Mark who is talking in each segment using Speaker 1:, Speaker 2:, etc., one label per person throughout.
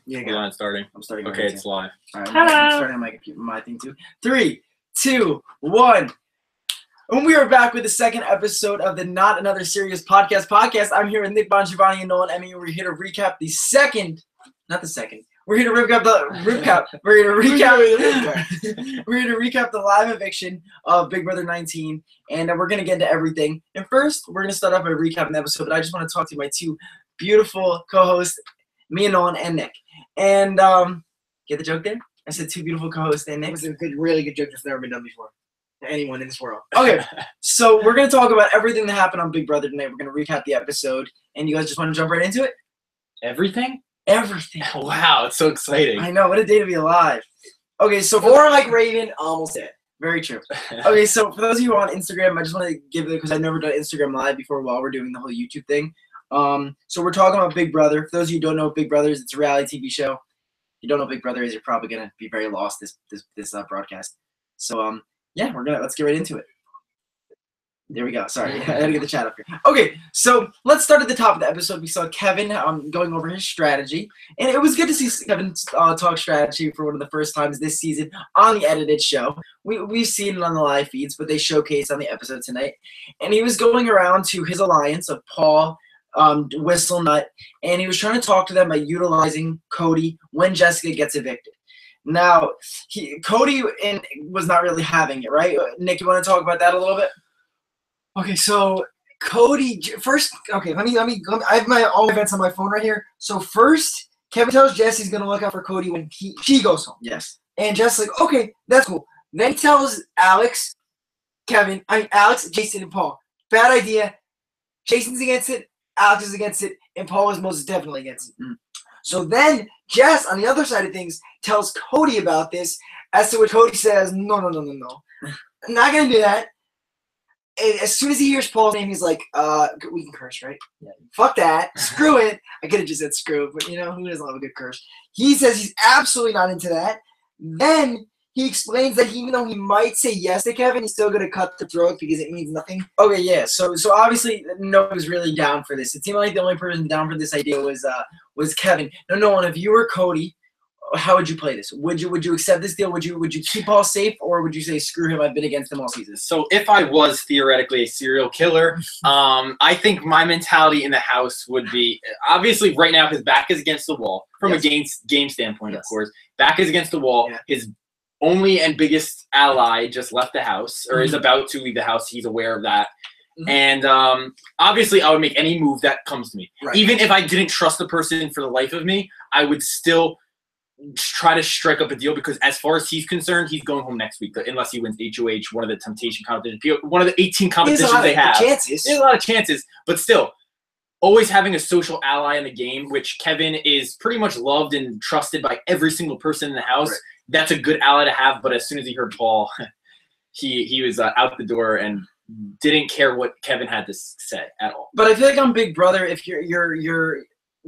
Speaker 1: Yeah,
Speaker 2: We're not starting.
Speaker 1: I'm starting.
Speaker 2: Okay, it's live.
Speaker 1: All right,
Speaker 3: Hello.
Speaker 1: I'm starting my thing too. 3, 2, 1. And we are back with the second episode of the Not Another Serious podcast. I'm here with Nick, Bon, Giovanni, and Nolan Emmy. We're here to recap the second, not the second. We're here to recap We're here to recap the live eviction of Big Brother 19, and we're gonna get into everything. And first, we're gonna start off by recapping the episode. But I just want to talk to my two beautiful co-hosts, me and Nolan and Nick. And get the joke there? I said two beautiful co-hosts and Nick.
Speaker 3: It was a good, really good joke that's never been done before to anyone in this world.
Speaker 1: Okay, so we're going to talk about everything that happened on Big Brother tonight. We're going to recap the episode. And you guys just want to jump right into it?
Speaker 2: Everything?
Speaker 1: Everything.
Speaker 2: Wow, it's so exciting.
Speaker 1: I know. What a day to be alive. Okay, so
Speaker 3: Or like Raven, almost dead.
Speaker 1: very true. Okay, so for those of you on Instagram, I just want to give it, because I've never done Instagram Live before while we're doing the whole YouTube thing. So we're talking about Big Brother. For those of you who don't know what Big Brother is, it's a reality TV show. If you don't know what Big Brother is, you're probably gonna be very lost this broadcast. So yeah, let's get right into it. There we go. Sorry, I had to get the chat up here. Okay, so let's start at the top of the episode. We saw Kevin going over his strategy, and it was good to see Kevin talk strategy for one of the first times this season on the edited show. We've seen it on the live feeds, but they showcased on the episode tonight. And he was going around to his alliance of Paul, Whistlenut, and he was trying to talk to them by utilizing Cody when Jessica gets evicted. Now, Cody was not really having it, right? Nick, you want to talk about that a little bit?
Speaker 3: Okay, so Cody first. Okay, let me. I have all events on my phone right here. So first, Kevin tells Jess he's gonna look out for Cody when she goes home.
Speaker 1: Yes.
Speaker 3: And Jess like, okay, that's cool. Then he tells Alex, Jason, and Paul, bad idea. Jason's against it. Alex is against it, and Paul is most definitely against it. So then Jess, on the other side of things, tells Cody about this, as to which Cody says, no. I'm not going to do that. And as soon as he hears Paul's name, he's like, we can curse, right? Yeah. Fuck that. Screw it. I could have just said screw, but who doesn't love a good curse? He says he's absolutely not into that. Then he explains that even though he might say yes to Kevin, he's still going to cut the throat because it means nothing.
Speaker 1: Okay, yeah. So obviously, no one was really down for this. It seemed like the only person down for this idea was Kevin. Now, Nolan, if you were Cody, how would you play this? Would you accept this deal? Would you keep Paul safe, or would you say screw him? I've been against him all season.
Speaker 2: So if I was theoretically a serial killer, I think my mentality in the house would be, obviously right now his back is against the wall. From a game standpoint, of course. Back is against the wall. Yeah. His only and biggest ally just left the house, or is about to leave the house. He's aware of that. And obviously, I would make any move that comes to me. Right. Even if I didn't trust the person for the life of me, I would still try to strike up a deal, because as far as he's concerned, he's going home next week, unless he wins HOH, one of the temptation competitions, one of the 18 competitions they have. There's a lot of chances, but still, always having a social ally in the game, which Kevin is pretty much loved and trusted by every single person in the house. Right. That's a good ally to have, but as soon as he heard Paul, he was out the door and didn't care what Kevin had to say at all.
Speaker 1: But I feel like on Big Brother, if you're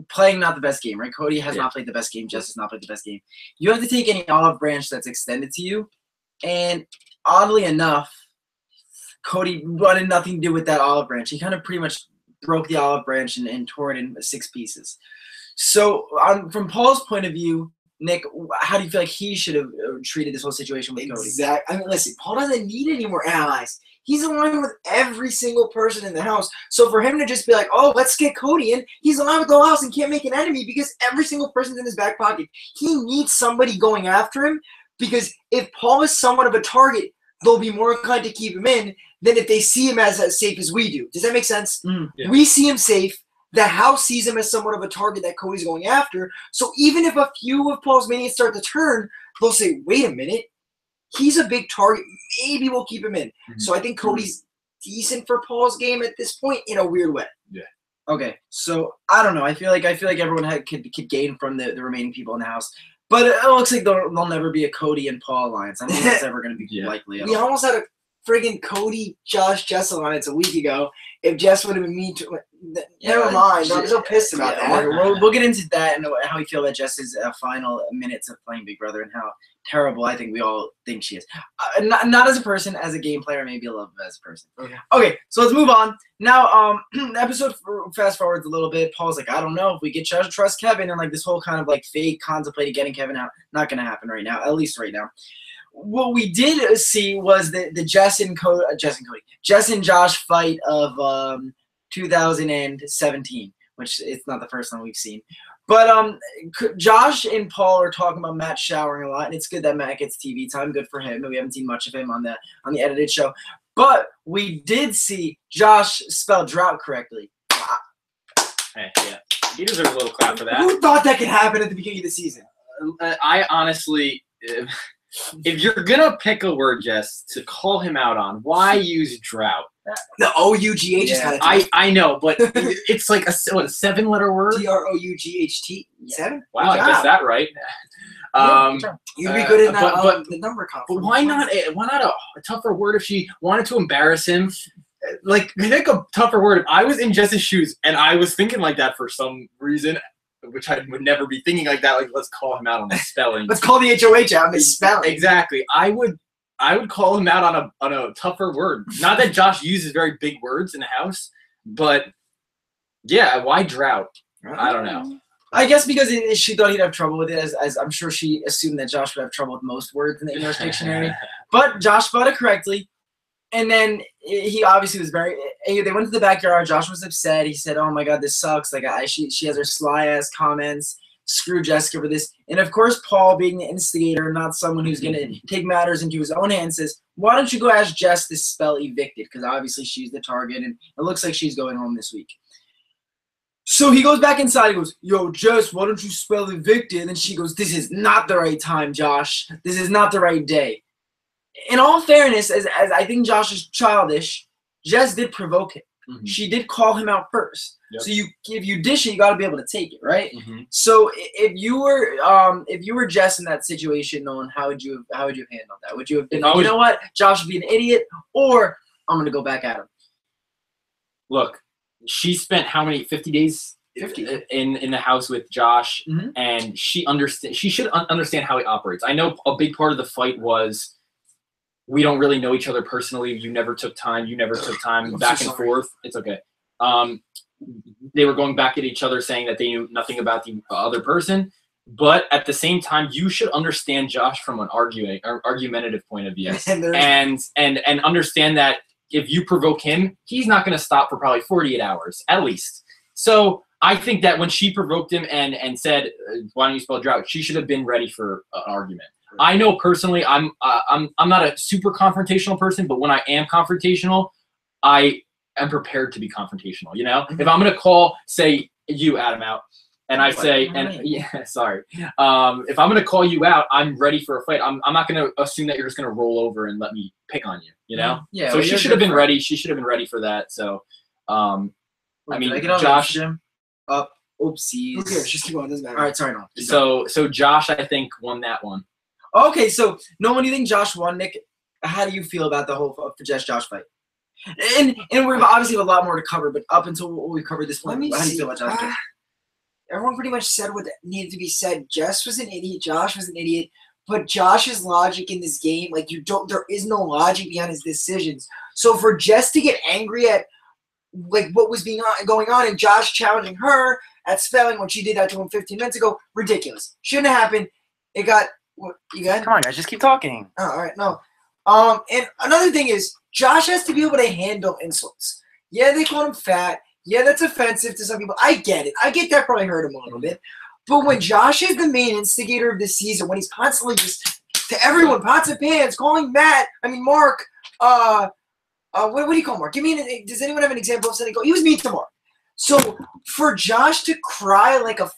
Speaker 1: playing not the best game, right? Cody has not played the best game. Jess has not played the best game. You have to take any olive branch that's extended to you, and oddly enough, Cody wanted nothing to do with that olive branch. He kind of pretty much broke the olive branch and tore it in 6 pieces. So from Paul's point of view, Nick, how do you feel like he should have treated this whole situation with Cody?
Speaker 3: Exactly. I mean, listen, Paul doesn't need any more allies. He's aligned with every single person in the house. So for him to just be like, oh, let's get Cody in, he's aligned with the whole house and can't make an enemy because every single person's in his back pocket. He needs somebody going after him, because if Paul is somewhat of a target, they'll be more inclined to keep him in than if they see him as safe as we do. Does that make sense? Yeah. We see him safe. The house sees him as somewhat of a target that Cody's going after. So even if a few of Paul's minions start to turn, they'll say, wait a minute, he's a big target. Maybe we'll keep him in. So I think Cody's decent for Paul's game at this point in a weird way.
Speaker 2: Yeah.
Speaker 1: Okay. So I don't know. I feel like everyone could gain from the remaining people in the house. But it looks like there'll never be a Cody and Paul alliance. I don't think that's ever going to be likely.
Speaker 3: We almost had a friggin' Cody, Jess alliance a week ago. If Jess would have been mean to Never mind. I'm so pissed about that.
Speaker 1: We'll get into that and how we feel about Jess's final minutes of playing Big Brother and how terrible I think we all think she is. Not as a person, as a game player, maybe a little bit as a person. Okay, so let's move on. Now, the episode fast forwards a little bit. Paul's like, I don't know if we get to trust Kevin, and like this whole kind of like fake contemplated getting Kevin out. Not going to happen right now, at least right now. What we did see was the Jess and Josh fight of 2017, which it's not the first time we've seen. But Josh and Paul are talking about Matt showering a lot, and it's good that Matt gets TV time. Good for him. We haven't seen much of him on the edited show. But we did see Josh spell drought correctly.
Speaker 2: Hey, yeah. He deserves a little clap for that.
Speaker 3: Who thought that could happen at the beginning of the season?
Speaker 2: I honestly... If you're gonna pick a word, Jess, to call him out on, why use drought?
Speaker 3: The O-U-G-H is kind of tough.
Speaker 2: I know, but it's like a 7-letter word?
Speaker 3: D-R-O-U-G-H-T. 7?
Speaker 2: Wow, I guessed that right.
Speaker 3: You'd be good in that the number comp.
Speaker 2: But why not a tougher word if she wanted to embarrass him? Like, pick a tougher word. If I was in Jess's shoes and I was thinking like that for some reason, which I would never be thinking like that. Like, let's call him out on the spelling.
Speaker 3: Let's call the HOH out on the spelling.
Speaker 2: Exactly. I would call him out on a tougher word. Not that Josh uses very big words in the house, but yeah, why drought? I don't know.
Speaker 1: I guess because she thought he'd have trouble with it, as I'm sure she assumed that Josh would have trouble with most words in the English dictionary. But Josh spelled it correctly. And then he obviously was they went to the backyard. Josh was upset. He said, "Oh my God, this sucks. Like she has her sly ass comments. Screw Jessica for this." And of course, Paul, being the instigator, not someone who's gonna take matters into his own hands, says, "Why don't you go ask Jess to spell evicted? Because obviously she's the target, and it looks like she's going home this week." So he goes back inside. He goes, "Yo, Jess, why don't you spell evicted?" And she goes, "This is not the right time, Josh. This is not the right day." In all fairness, as I think Josh is childish, Jess did provoke him. Mm-hmm. She did call him out first. Yep. So if you dish it, you got to be able to take it, right? Mm-hmm. So if you were Jess in that situation, Nolan, how would you have handled that? Would you have been like, you know what, Josh would be an idiot, or I'm gonna go back at him?
Speaker 2: Look, she spent how many 50 days 50 in the house with Josh, mm-hmm. and she should understand how he operates. I know a big part of the fight was, we don't really know each other personally. You never took time. Back and forth. It's okay. They were going back at each other saying that they knew nothing about the other person. But at the same time, you should understand Josh from an argumentative point of view. and understand that if you provoke him, he's not going to stop for probably 48 hours, at least. So I think that when she provoked him and said, "Why don't you spell drought?" she should have been ready for an argument. I know personally, I'm not a super confrontational person, but when I am confrontational, I am prepared to be confrontational. You know, if I'm gonna call, say you, Adam, out, and I say, sorry, if I'm gonna call you out, I'm ready for a fight. I'm not gonna assume that you're just gonna roll over and let me pick on you. You know,
Speaker 1: yeah.
Speaker 2: So she should have been ready. She should have been ready for that. So, I mean, Josh.
Speaker 1: Oopsies.
Speaker 3: Okay, just keep on. Doesn't matter.
Speaker 1: All right, sorry, no.
Speaker 2: So Josh, I think, won that one.
Speaker 1: Okay, so when you think Josh won, Nick, how do you feel about the whole Josh fight? And we've obviously have a lot more to cover, but up until we covered this point, how do you feel about Josh?
Speaker 3: Everyone pretty much said what needed to be said. Jess was an idiot. Josh was an idiot. But Josh's logic in this game, like there is no logic behind his decisions. So for Jess to get angry at like what was going on, and Josh challenging her at spelling when she did that to him 15 minutes ago, ridiculous. Shouldn't have happened. It got. What, you got?
Speaker 1: Come on, guys, just keep talking.
Speaker 3: Oh, all right, no. And another thing is, Josh has to be able to handle insults. Yeah, they call him fat. Yeah, that's offensive to some people. I get it. I get that probably hurt him a little bit. But when Josh is the main instigator of the season, when he's constantly just to everyone, pots and pans, calling Mark, what do you call Mark? Does anyone have an example of something? He was mean to Mark. So for Josh to cry like a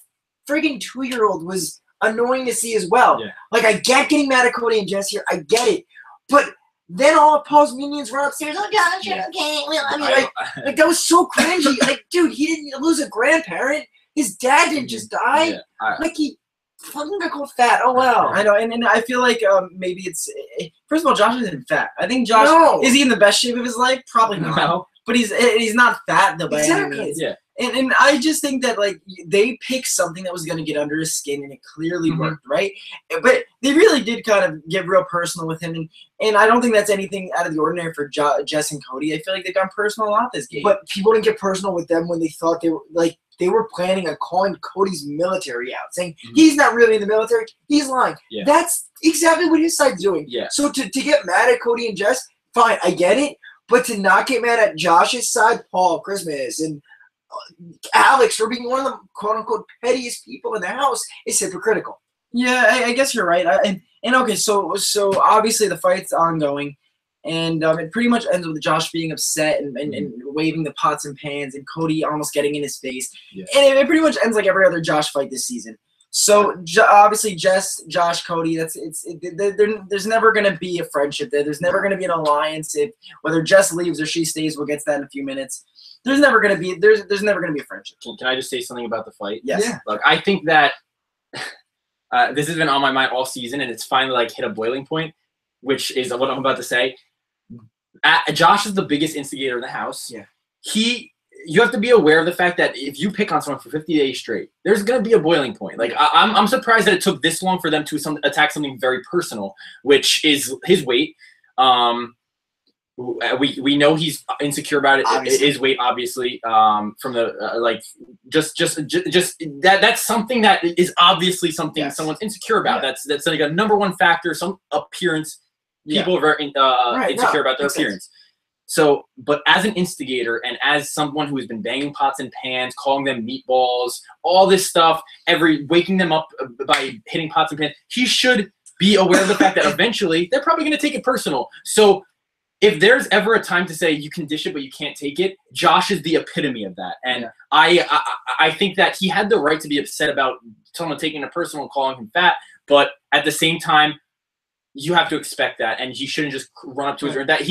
Speaker 3: friggin' 2-year-old was annoying to see as well. Yeah. Like, I get getting mad at Cody and Jess here. I get it. But then all of Paul's minions run upstairs. Oh, Josh, you're okay. We love you. Like, that was so cringy. Like, dude, he didn't lose a grandparent. His dad didn't just die. Yeah. He fucking got called fat. Oh, wow.
Speaker 1: I know. And I feel like maybe it's – first of all, Josh isn't fat. I think Josh – is he in the best shape of his life? Probably not. No. But he's not fat, though, by any means.
Speaker 2: Yeah.
Speaker 1: And I just think that like they picked something that was going to get under his skin, and it clearly worked, right? But they really did kind of get real personal with him, and I don't think that's anything out of the ordinary for Jess and Cody. I feel like they got personal a lot this game.
Speaker 3: But people didn't get personal with them when they thought they were planning on calling Cody's military out, saying he's not really in the military, he's lying.
Speaker 2: Yeah.
Speaker 3: That's exactly what his side's doing.
Speaker 2: Yeah.
Speaker 3: So to get mad at Cody and Jess, fine, I get it. But to not get mad at Josh's side, Paul, Christmas, and Alex for being one of the quote-unquote pettiest people in the house is hypocritical.
Speaker 1: Yeah, I guess you're right. And okay, so obviously the fight's ongoing, and it pretty much ends with Josh being upset and waving the pots and pans, and Cody almost getting in his face.
Speaker 2: Yeah.
Speaker 1: And it pretty much ends like every other Josh fight this season. So obviously Jess, Josh, Cody, there's never gonna be a friendship there. There's never gonna be an alliance. If whether Jess leaves or she stays, we'll get to that in a few minutes. There's never gonna be a friendship.
Speaker 2: Can I just say something about the fight?
Speaker 1: Yes.
Speaker 3: Yeah.
Speaker 2: Look, I think that this has been on my mind all season, and it's finally like hit a boiling point, which is what I'm about to say. Josh is the biggest instigator in the house.
Speaker 3: Yeah.
Speaker 2: You have to be aware of the fact that if you pick on someone for 50 days straight, there's going to be a boiling point. Like I'm surprised that it took this long for them to attack something very personal, which is his weight. We know he's insecure about it.
Speaker 3: Obviously.
Speaker 2: His weight, obviously, from the just that's something that is obviously something someone's insecure about.
Speaker 3: Yeah.
Speaker 2: That's like a number one factor. Some appearance. People are very insecure about their appearance. Sense. So, but as an instigator and as someone who has been banging pots and pans, calling them meatballs, all this stuff, waking them up by hitting pots and pans, he should be aware of the fact that eventually they're probably going to take it personal. So if there's ever a time to say you can dish it but you can't take it, Josh is the epitome of that. And I think that he had the right to be upset about someone taking it personal and calling him fat, but at the same time, you have to expect that, and he shouldn't just run up to his ring. That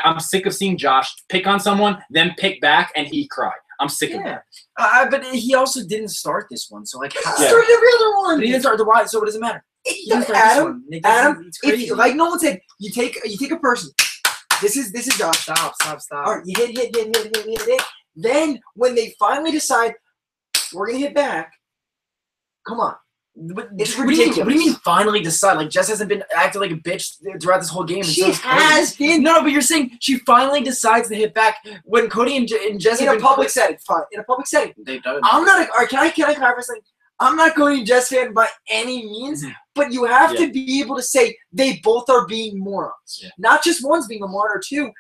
Speaker 2: I'm sick of seeing Josh pick on someone, then pick back, and he cry. I'm sick of that.
Speaker 1: But he also didn't start this one, so like
Speaker 3: he started every other one.
Speaker 1: But he didn't start the why, so what does it matter?
Speaker 3: Adam, if like no one said, you take a person. This is Josh.
Speaker 1: Stop.
Speaker 3: All right, you hit. Then when they finally decide we're gonna hit back, come on. It's ridiculous.
Speaker 1: What do you mean finally decide? Like Jess hasn't been acting like a bitch throughout this whole game.
Speaker 3: She has been.
Speaker 1: No, but you're saying she finally decides to hit back when Cody and Jess
Speaker 3: in a public setting. Fine, in a public setting.
Speaker 1: They've done it.
Speaker 3: I'm not. Can I clarify something? I'm not Cody and Jess fan by any means, but you have to be able to say they both are being morons. Yeah. Not just one's being a moron or two.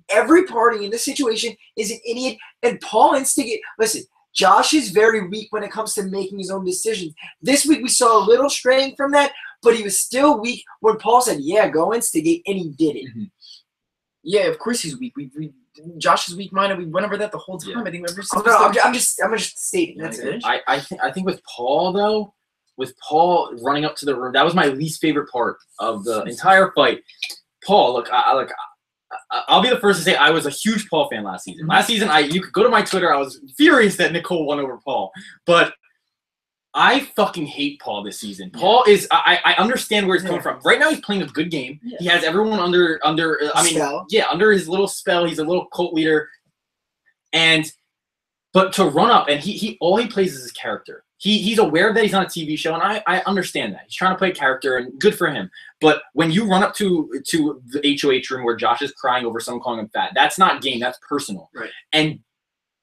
Speaker 3: Every party in this situation is an idiot, and Paul instigate. Listen. Josh is very weak when it comes to making his own decisions. This week we saw a little straying from that, but he was still weak when Paul said, "Yeah, go instigate," and he did it.
Speaker 1: Yeah, of course he's weak. Josh is weak-minded. We went over that the whole time. Yeah. I think
Speaker 3: I'm just stating. That's it.
Speaker 2: I think with Paul though, with Paul running up to the room, that was my least favorite part of the entire fight. Paul, look, I'll be the first to say I was a huge Paul fan last season. Last season, you could go to my Twitter. I was furious that Nicole won over Paul. But I fucking hate Paul this season. Paul is – I understand where he's coming from. Right now, he's playing a good game. Yeah. He has everyone under under his little spell. He's a little cult leader. But to run up, and he all he plays is his character. He's aware that he's on a TV show, and I understand that. He's trying to play a character, and good for him. But when you run up to the HOH room where Josh is crying over someone calling him fat, that's not game. That's personal.
Speaker 1: Right. And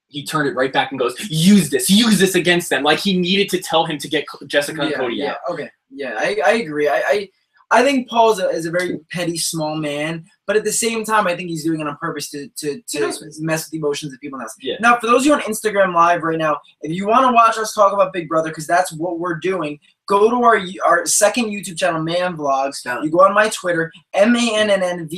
Speaker 2: he turned it right back and goes, use this against them. Like he needed to tell him to get Jessica and Cody out.
Speaker 1: Okay. Yeah, I agree. I think Paul is a very petty, small man, but at the same time, I think he's doing it on purpose to mess with the emotions of people else.
Speaker 2: Yeah.
Speaker 1: Now, for those of you on Instagram Live right now, if you want to watch us talk about Big Brother, because that's what we're doing, go to our second YouTube channel, Man Vlogs. You go on my Twitter, MANNNVLOGS,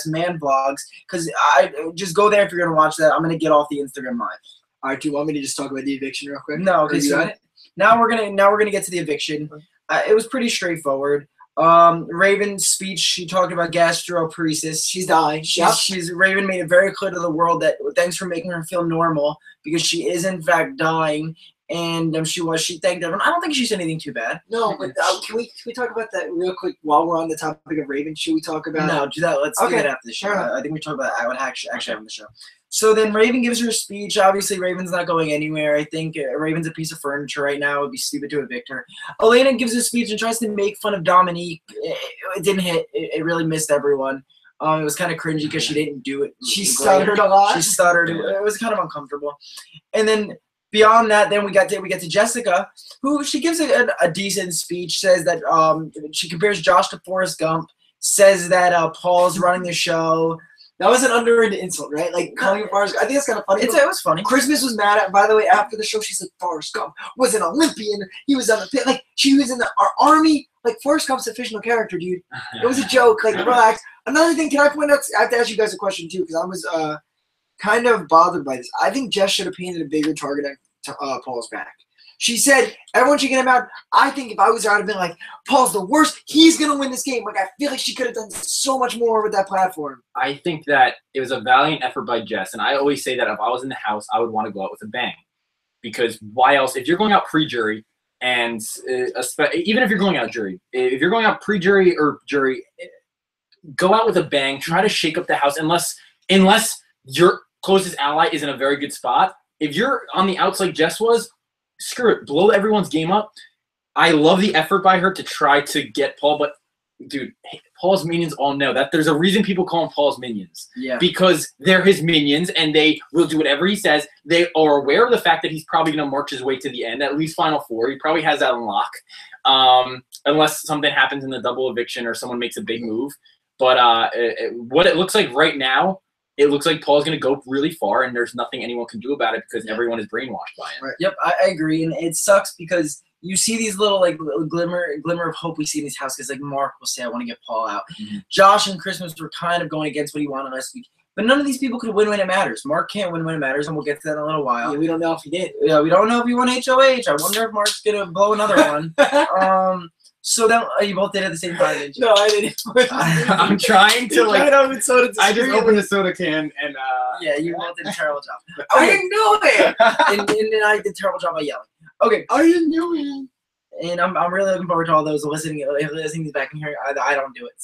Speaker 1: Man Vlogs, because I just go there if you're going to watch that. I'm going to get off the Instagram Live.
Speaker 3: All right, do you want me to just talk about the eviction real quick?
Speaker 1: No, okay. So now we're gonna get to the eviction. It was pretty straightforward. Raven's speech, she talked about gastroparesis. She's dying. Raven made it very clear to the world that thanks for making her feel normal, because she is in fact dying. and she thanked everyone. I don't think she said anything too bad.
Speaker 3: No, but can we talk about that real quick while we're on the topic of Raven? Should we talk about?
Speaker 1: No, do that. Let's do that after the show. I think we talk about what actually having the show. So then Raven gives her a speech. Obviously, Raven's not going anywhere. I think Raven's a piece of furniture right now. It would be stupid to evict her. Elena gives a speech and tries to make fun of Dominique. It didn't hit. It really missed everyone. It was kind of cringy because she didn't do it.
Speaker 3: She stuttered a lot.
Speaker 1: She stuttered. It was kind of uncomfortable. And then beyond that, then we get to Jessica, who she gives a decent speech. Says that she compares Josh to Forrest Gump. Says that Paul's running the show.
Speaker 3: That was an underrated insult, right? Like calling him Forrest Gump. I think it's kind of funny.
Speaker 1: It was funny.
Speaker 3: Christmas was mad at. By the way, after the show, she's like, Forrest Gump was an Olympian. He was on the pit. Like she was in our army. Like Forrest Gump's a fictional character, dude. It was a joke. Like relax. Another thing, can I point out? I have to ask you guys a question too, because I was kind of bothered by this. I think Jess should have painted a bigger target at Paul's back. She said everyone should get him out. I think if I was her, I'd have been like, Paul's the worst. He's gonna win this game. Like I feel like she could have done so much more with that platform.
Speaker 2: I think that it was a valiant effort by Jess, and I always say that if I was in the house, I would want to go out with a bang, because why else? If you're going out pre-jury, and even if you're going out jury, if you're going out pre-jury or jury, go out with a bang. Try to shake up the house, unless your closest ally is in a very good spot. If you're on the outs like Jess was, screw it, blow everyone's game up. I love the effort by her to try to get Paul, but dude, Paul's minions all know that there's a reason people call him Paul's minions.
Speaker 1: Yeah.
Speaker 2: Because they're his minions and they will do whatever he says. They are aware of the fact that he's probably going to march his way to the end, at least Final Four. He probably has that on lock, unless something happens in the double eviction or someone makes a big move. But what it looks like right now, it looks like Paul's going to go really far, and there's nothing anyone can do about it because everyone is brainwashed by him.
Speaker 1: Right. Yep, I agree, and it sucks because you see these little glimmer of hope we see in this house because like Mark will say, "I want to get Paul out." Mm-hmm. Josh and Christmas were kind of going against what he wanted last week, but none of these people could win when it matters. Mark can't win when it matters, and we'll get to that in a little while.
Speaker 3: Yeah, we don't know if he did.
Speaker 1: Yeah, we don't know if he won HOH. I wonder if Mark's gonna blow another one. So then you both did it at the same time, didn't you?
Speaker 3: No, I didn't.
Speaker 2: I'm trying to like. I just opened a soda can and.
Speaker 1: Yeah, you both did a terrible job.
Speaker 3: I didn't know it.
Speaker 1: and I did a terrible job by yelling. Okay.
Speaker 3: I didn't know it.
Speaker 1: And I'm really looking forward to all those listening these back and hearing. I don't do it.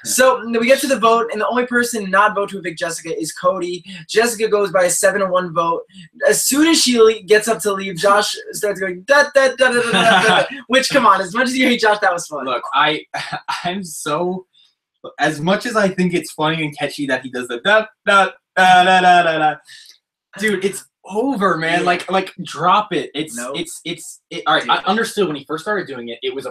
Speaker 1: So we get to the vote, and the only person not vote to evict Jessica is Cody. Jessica goes by a 7-1 vote. As soon as she gets up to leave, Josh starts going da da da da da da. Which, come on, as much as you hate Josh, that was fun.
Speaker 2: Look, I'm so. As much as I think it's funny and catchy that he does the da da da da da da da. Dude, it's over, man. Yeah. Like drop it. It's all right. Dude. I understood when he first started doing it. It was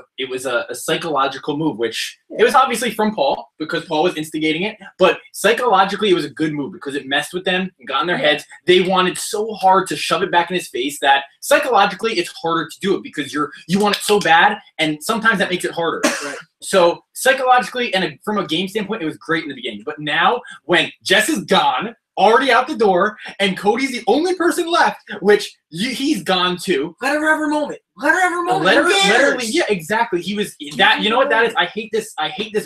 Speaker 2: a psychological move, which it was obviously from Paul because Paul was instigating it. But psychologically, it was a good move because it messed with them and got in their heads. They wanted so hard to shove it back in his face that psychologically it's harder to do it because you want it so bad, and sometimes that makes it harder. Right. So psychologically and from a game standpoint, it was great in the beginning. But now when Jess is gone, already out the door, and Cody's the only person left, which he's gone too.
Speaker 3: Let her have her moment. Let her have her moment.
Speaker 2: Literally, yeah, exactly. He was that. You know what that is? I hate this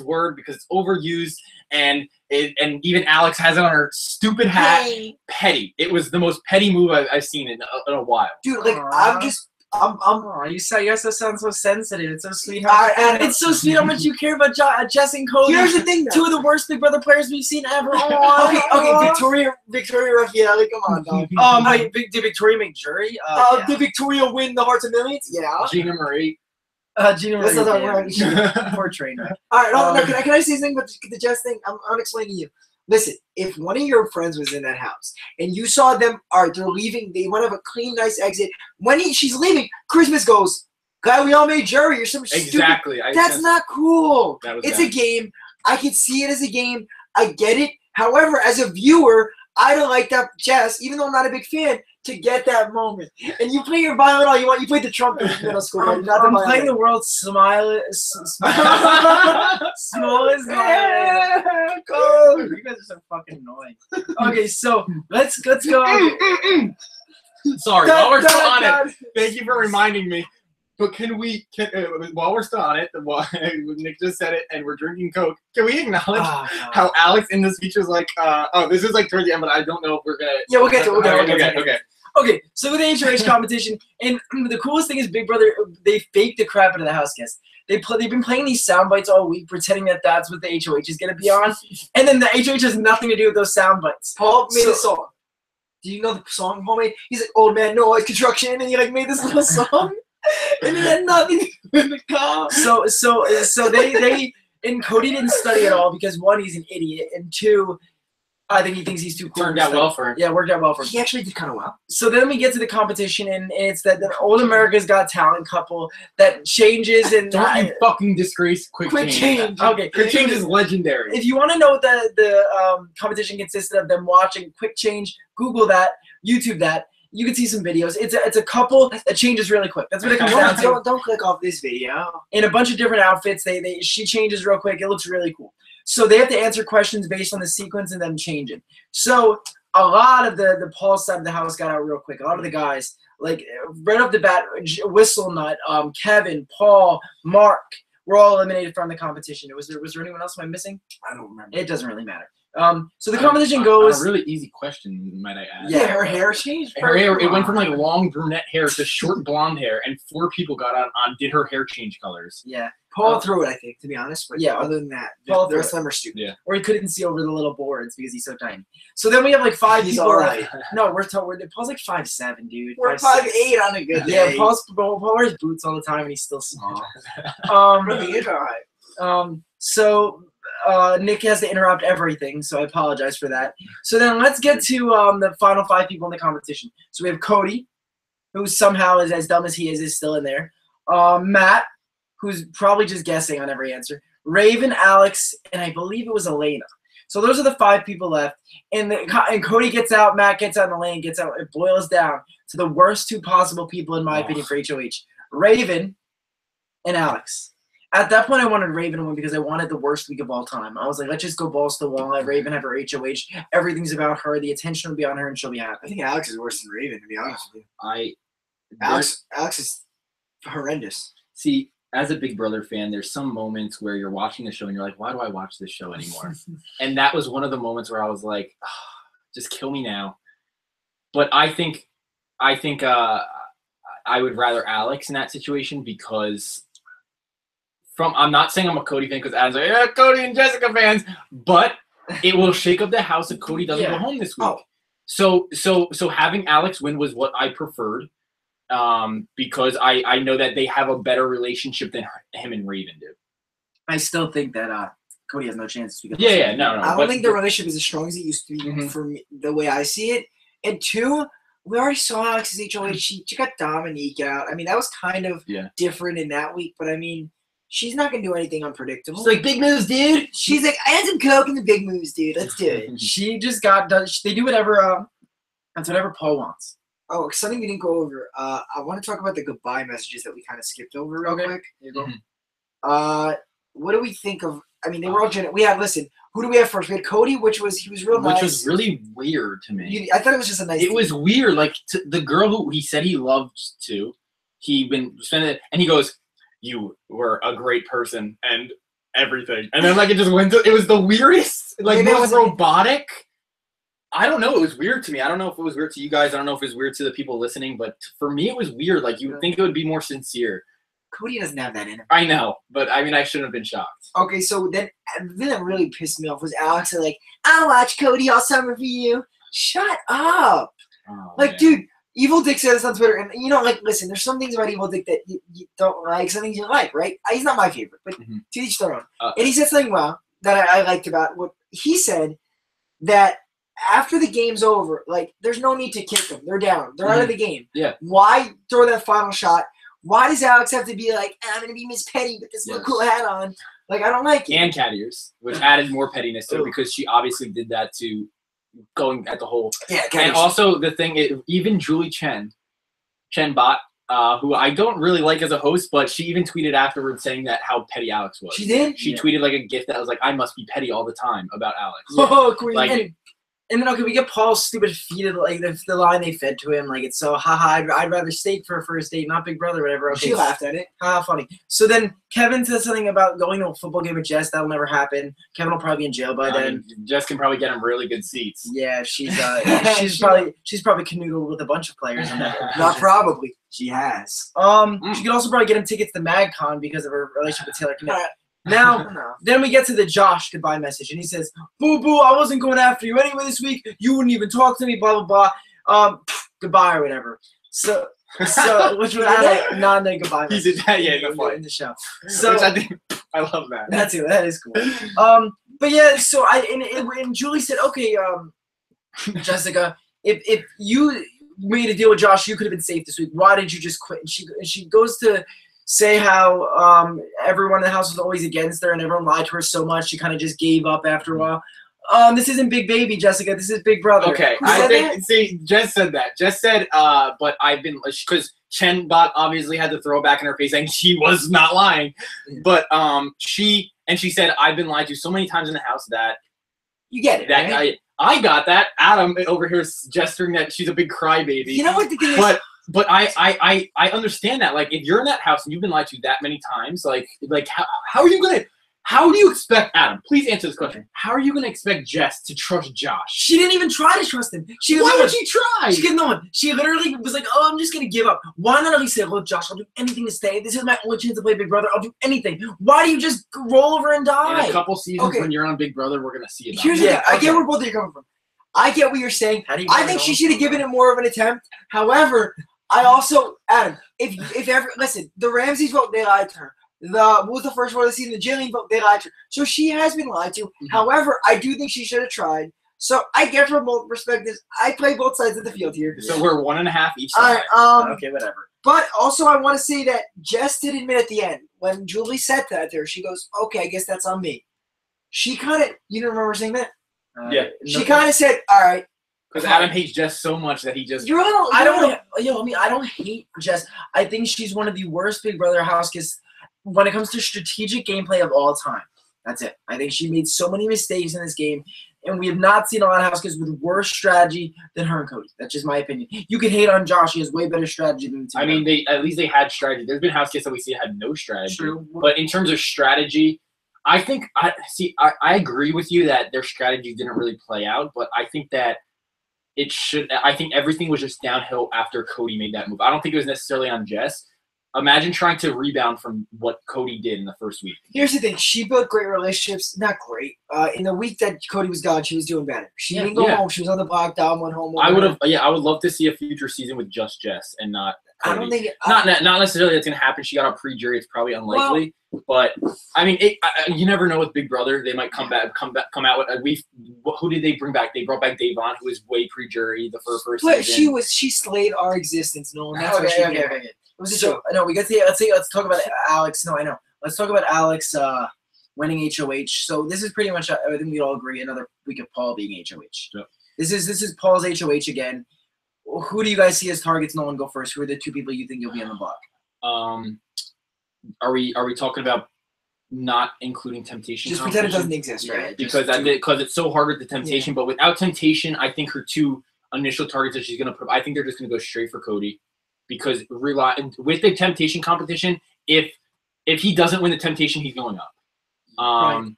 Speaker 2: word because it's overused, and even Alex has it on her stupid hat. Petty. It was the most petty move I've seen in a while.
Speaker 3: Dude, like
Speaker 1: you guys sound so sensitive. It's so sweet. It's so sweet how much you care about Jess and Cody.
Speaker 3: Here's the thing, though.
Speaker 1: Two of the worst Big Brother players we've seen ever.
Speaker 3: Okay, Victoria Raffaele, come on, dog.
Speaker 1: Did Victoria make jury?
Speaker 3: Did Victoria win the Hearts of Millions? Yeah.
Speaker 2: Gina Marie.
Speaker 1: Gina Marie. Poor train wreck.
Speaker 3: All right, can I say something about the Jess thing? I'm explaining to you. Listen, if one of your friends was in that house and you saw them, they're leaving, they want to have a clean, nice exit. When she's leaving, Christmas goes, "Guy, we all made jury," or something
Speaker 2: exactly.
Speaker 3: stupid. That's not cool.
Speaker 2: It's
Speaker 3: bad. A game. I can see it as a game. I get it. However, as a viewer, I don't like that Jess, even though I'm not a big fan, to get that moment. And you play your violin all you want. You played the trumpet in middle school.
Speaker 1: I'm playing the world's smallest violin. You guys are so fucking annoying. Okay, so let's go.
Speaker 2: Sorry, while we're still on it, thank you for reminding me. But while we're still on it, Nick just said it, and we're drinking Coke. Can we acknowledge how Alex in the speech was like, "Oh, this is like towards the end, but I don't know if we're gonna."
Speaker 3: Yeah, we'll get to it.
Speaker 2: Okay.
Speaker 1: Okay, so with the HOH competition, and the coolest thing is Big Brother, they faked the crap out of the house guests. They've been playing these sound bites all week, pretending that that's what the HOH is going to be on, and then the HOH has nothing to do with those sound bites.
Speaker 3: Paul made a song. Do you know the song Paul made? He's like, old man noise construction, and he like made this little song, and it had nothing to do with the car.
Speaker 1: So they and Cody didn't study at all because one, he's an idiot, and two, I think he thinks he's too cool.
Speaker 2: Turned out well for him.
Speaker 1: Yeah, worked out well for him.
Speaker 3: He actually did kind of well.
Speaker 1: So then we get to the competition, and it's that the Old America's Got Talent couple that changes and
Speaker 2: Don't you fucking disgrace Quick Change.
Speaker 1: Okay,
Speaker 2: Quick Change is legendary.
Speaker 1: If you want to know what the competition consisted of, them watching Quick Change, Google that, YouTube that. You can see some videos. It's a couple that changes really quick. That's what it comes down to.
Speaker 3: Don't click off this video.
Speaker 1: In a bunch of different outfits, she changes real quick. It looks really cool. So they have to answer questions based on the sequence and them changing. So a lot of the Paul side of the house got out real quick. A lot of the guys, like right off the bat, Whistle Nut, Kevin, Paul, Mark, were all eliminated from the competition. Was there anyone else am I missing?
Speaker 3: I don't remember.
Speaker 1: It doesn't really matter. So the competition goes.
Speaker 2: A really easy question, might I add?
Speaker 3: Yeah, her hair changed.
Speaker 2: Her hair, it went from like long brunette hair to short blonde hair, and 4 people got on did her hair change colors.
Speaker 1: Yeah.
Speaker 3: Paul threw it, I think, to be honest. But yeah, other than that,
Speaker 1: Paul
Speaker 3: the rest of them are stupid.
Speaker 2: Yeah.
Speaker 1: Or he couldn't see over the little boards because he's so tiny. So then we have like 5
Speaker 3: He's
Speaker 1: people.
Speaker 3: all right.
Speaker 1: No, Paul's like 5'7", dude.
Speaker 3: We're 5'8" on a good
Speaker 1: Yeah,
Speaker 3: day.
Speaker 1: Paul wears boots all the time and he's still small.
Speaker 3: Really is all right.
Speaker 1: So Nick has to interrupt everything, so I apologize for that. So then let's get to the final 5 people in the competition. So we have Cody, who somehow is as dumb as he is still in there. Matt, who's probably just guessing on every answer. Raven, Alex, and I believe it was Elena. So those are the 5 people left. And Cody gets out, Matt gets out, and Elena gets out. It boils down to the worst 2 possible people, in my opinion, for HOH. Raven and Alex. At that point, I wanted Raven to win because I wanted the worst week of all time. I was like, let's just go balls to the wall. Let Raven have her HOH. Everything's about her. The attention will be on her, and she'll be happy.
Speaker 3: I think Alex is worse than Raven, to be honest with you.
Speaker 2: Alex
Speaker 3: is horrendous.
Speaker 2: See, as a Big Brother fan, there's some moments where you're watching the show and you're like, why do I watch this show anymore? And that was one of the moments where I was like, oh, just kill me now. But I think I would rather Alex in that situation because I'm not saying I'm a Cody fan because Adam's like, yeah, Cody and Jessica fans, but it will shake up the house if Cody doesn't go home this week. So having Alex win was what I preferred. Because I know that they have a better relationship than him and Raven do.
Speaker 1: I still think that Cody has no chance.
Speaker 2: No.
Speaker 3: I don't think the relationship is as strong as it used to be for me, the way I see it. And 2, we already saw Alex's HOH. She got Dominique out. I mean, that was kind of different in that week, but I mean, she's not going to do anything unpredictable.
Speaker 2: She's like, big moves, dude.
Speaker 3: She's like, I had some coke in the big moves, dude. Let's do it.
Speaker 1: She just they do whatever, that's whatever Paul wants.
Speaker 3: Oh, something we didn't go over. I want to talk about the goodbye messages that we kind of skipped over real quick.
Speaker 1: Here you
Speaker 3: go. What do we think of? I mean, they were all listen, who do we have first? We had Cody, he was real nice.
Speaker 2: Which was really weird to me.
Speaker 3: I thought it was just a nice.
Speaker 2: It was weird. Like the girl who he said he loved to, he been spending it, and he goes, "You were a great person and everything," and then like it just went. It was the weirdest, like most robotic. I don't know. It was weird to me. I don't know if it was weird to you guys. I don't know if it was weird to the people listening. But for me, it was weird. Like, you would think it would be more sincere.
Speaker 3: Cody doesn't have that in him.
Speaker 2: I know. But, I mean, I shouldn't have been shocked.
Speaker 3: Okay, so then that really pissed me off was Alex like, I'll watch Cody all summer for you. Shut up.
Speaker 2: Oh,
Speaker 3: like, dude, Evil Dick said this on Twitter. And, listen, there's some things about Evil Dick that you don't like. Some things you like, right? He's not my favorite. But to each their own. And he said something that I liked about what he said, that after the game's over, like, there's no need to kick them. They're down. They're out of the game.
Speaker 2: Yeah.
Speaker 3: Why throw that final shot? Why does Alex have to be like, I'm going to be Miss Petty with this little cool hat on? Like, I don't like it.
Speaker 2: And cat ears, which added more pettiness to it because she obviously did that to going at the whole.
Speaker 3: Yeah,
Speaker 2: and also the thing, even Julie Chen Bot, who I don't really like as a host, but she even tweeted afterwards saying that how petty Alex was.
Speaker 3: She did?
Speaker 2: She tweeted like a gif that was like, I must be petty all the time about Alex.
Speaker 3: Oh, queen.
Speaker 2: Like,
Speaker 1: And then okay, we get Paul's stupid feed like the line they fed to him, like it's so haha. I'd rather steak for a first date, not Big Brother, whatever. Okay,
Speaker 3: She laughed at it.
Speaker 1: haha, funny. So then Kevin says something about going to a football game with Jess. That'll never happen. Kevin will probably be in jail by then.
Speaker 2: I mean, Jess can probably get him really good seats.
Speaker 1: Yeah, she's probably canoodled with a bunch of players on that.
Speaker 3: Not probably. She has.
Speaker 1: She could also probably get him tickets to MagCon because of her relationship with Taylor Kinney. Now, then we get to the Josh goodbye message, and he says, "Boo boo, I wasn't going after you anyway this week. You wouldn't even talk to me. Blah blah blah. Goodbye or whatever." So which was not a goodbye message.
Speaker 2: He did,
Speaker 1: in the show. So
Speaker 2: which I think I love that.
Speaker 1: That is cool. But yeah, so and Julie said, "Okay, Jessica, if you made a deal with Josh, you could have been safe this week. Why did you just quit?" And she goes to say how everyone in the house was always against her and everyone lied to her so much she kind of just gave up after a while. This isn't Big Baby, Jessica. This is Big Brother.
Speaker 2: Okay, I think see, Jess said that. Jess said, but I've been because Chenbot obviously had to throw it back in her face saying she was not lying, but she said I've been lied to so many times in the house that
Speaker 3: you get it.
Speaker 2: That
Speaker 3: right?
Speaker 2: I got that. Adam over here is gesturing that she's a big crybaby.
Speaker 3: You know what the thing is?
Speaker 2: But I understand that. Like, if you're in that house and you've been lied to that many times, like how are you gonna? How do you expect Adam? Please answer this question. How are you gonna expect Jess to trust Josh?
Speaker 1: She didn't even try to trust him.
Speaker 2: Why would she try?
Speaker 1: She didn't know him. She literally was like, "Oh, I'm just gonna give up." Why not at least say, "Look, Josh, I'll do anything to stay. This is my only chance to play Big Brother. I'll do anything." Why do you just roll over and die?
Speaker 2: In a couple seasons when you're on Big Brother, we're gonna see it.
Speaker 3: Here's the thing. I get where both of you are coming from. I get what you're saying. I think she should have given it more of an attempt. However, I also, Adam, if ever listen, the Ramses vote, they lied to her. What was the first one of the season? The Jillian vote, they lied to her. So she has been lied to. Mm-hmm. However, I do think she should have tried. So I get from both perspectives. I play both sides of the field here.
Speaker 2: So we're 1.5 each side.
Speaker 1: Okay, whatever.
Speaker 3: But also, I want to say that Jess did admit at the end when Julie said that there, she goes, "Okay, I guess that's on me." She kind of, you don't remember saying that?
Speaker 2: Yeah.
Speaker 3: She kind of said, "All right."
Speaker 2: Because Adam hates Jess so much that he just.
Speaker 1: I don't hate Jess. I think she's one of the worst Big Brother house guests when it comes to strategic gameplay of all time. That's it. I think she made so many mistakes in this game, and we have not seen a lot of house guests with worse strategy than her and Cody. That's just my opinion. You can hate on Josh; he has way better strategy than the two.
Speaker 2: I mean, at least they had strategy. There's been house guests that we see had no strategy.
Speaker 1: True.
Speaker 2: But in terms of strategy, I think I agree with you that their strategy didn't really play out. But I think that I think everything was just downhill after Cody made that move. I don't think it was necessarily on Jess. Imagine trying to rebound from what Cody did in the first week.
Speaker 3: Here's the thing. She built great relationships. Not great. In the week that Cody was gone, she was doing better. She didn't go home. She was on the block down, went home.
Speaker 2: I would love to see a future season with just Jess and not Cody.
Speaker 3: I don't think
Speaker 2: not necessarily that's going to happen. She got a pre-jury. It's probably unlikely. But I mean, you never know with Big Brother. They might come out with who did they bring back? They brought back Davon, who was way pre-jury the first season.
Speaker 3: But she slayed our existence, Nolan. That's
Speaker 1: okay. So no, we get to let's talk about Alex. No, I know. Let's talk about Alex winning HOH. So this is pretty much, I think we all agree, another week of Paul being HOH.
Speaker 2: Yep.
Speaker 1: This is Paul's HOH again. Who do you guys see as targets? Nolan, go first. Who are the two people you think you'll be on the block?
Speaker 2: Are we talking about not including temptation?
Speaker 3: Just pretend it doesn't exist, right?
Speaker 2: Because it's so hard with the temptation. Yeah. But without temptation, I think her two initial targets that she's gonna put. I think they're just gonna go straight for Cody. Because with the temptation competition, if he doesn't win the temptation, he's going up.
Speaker 3: Right.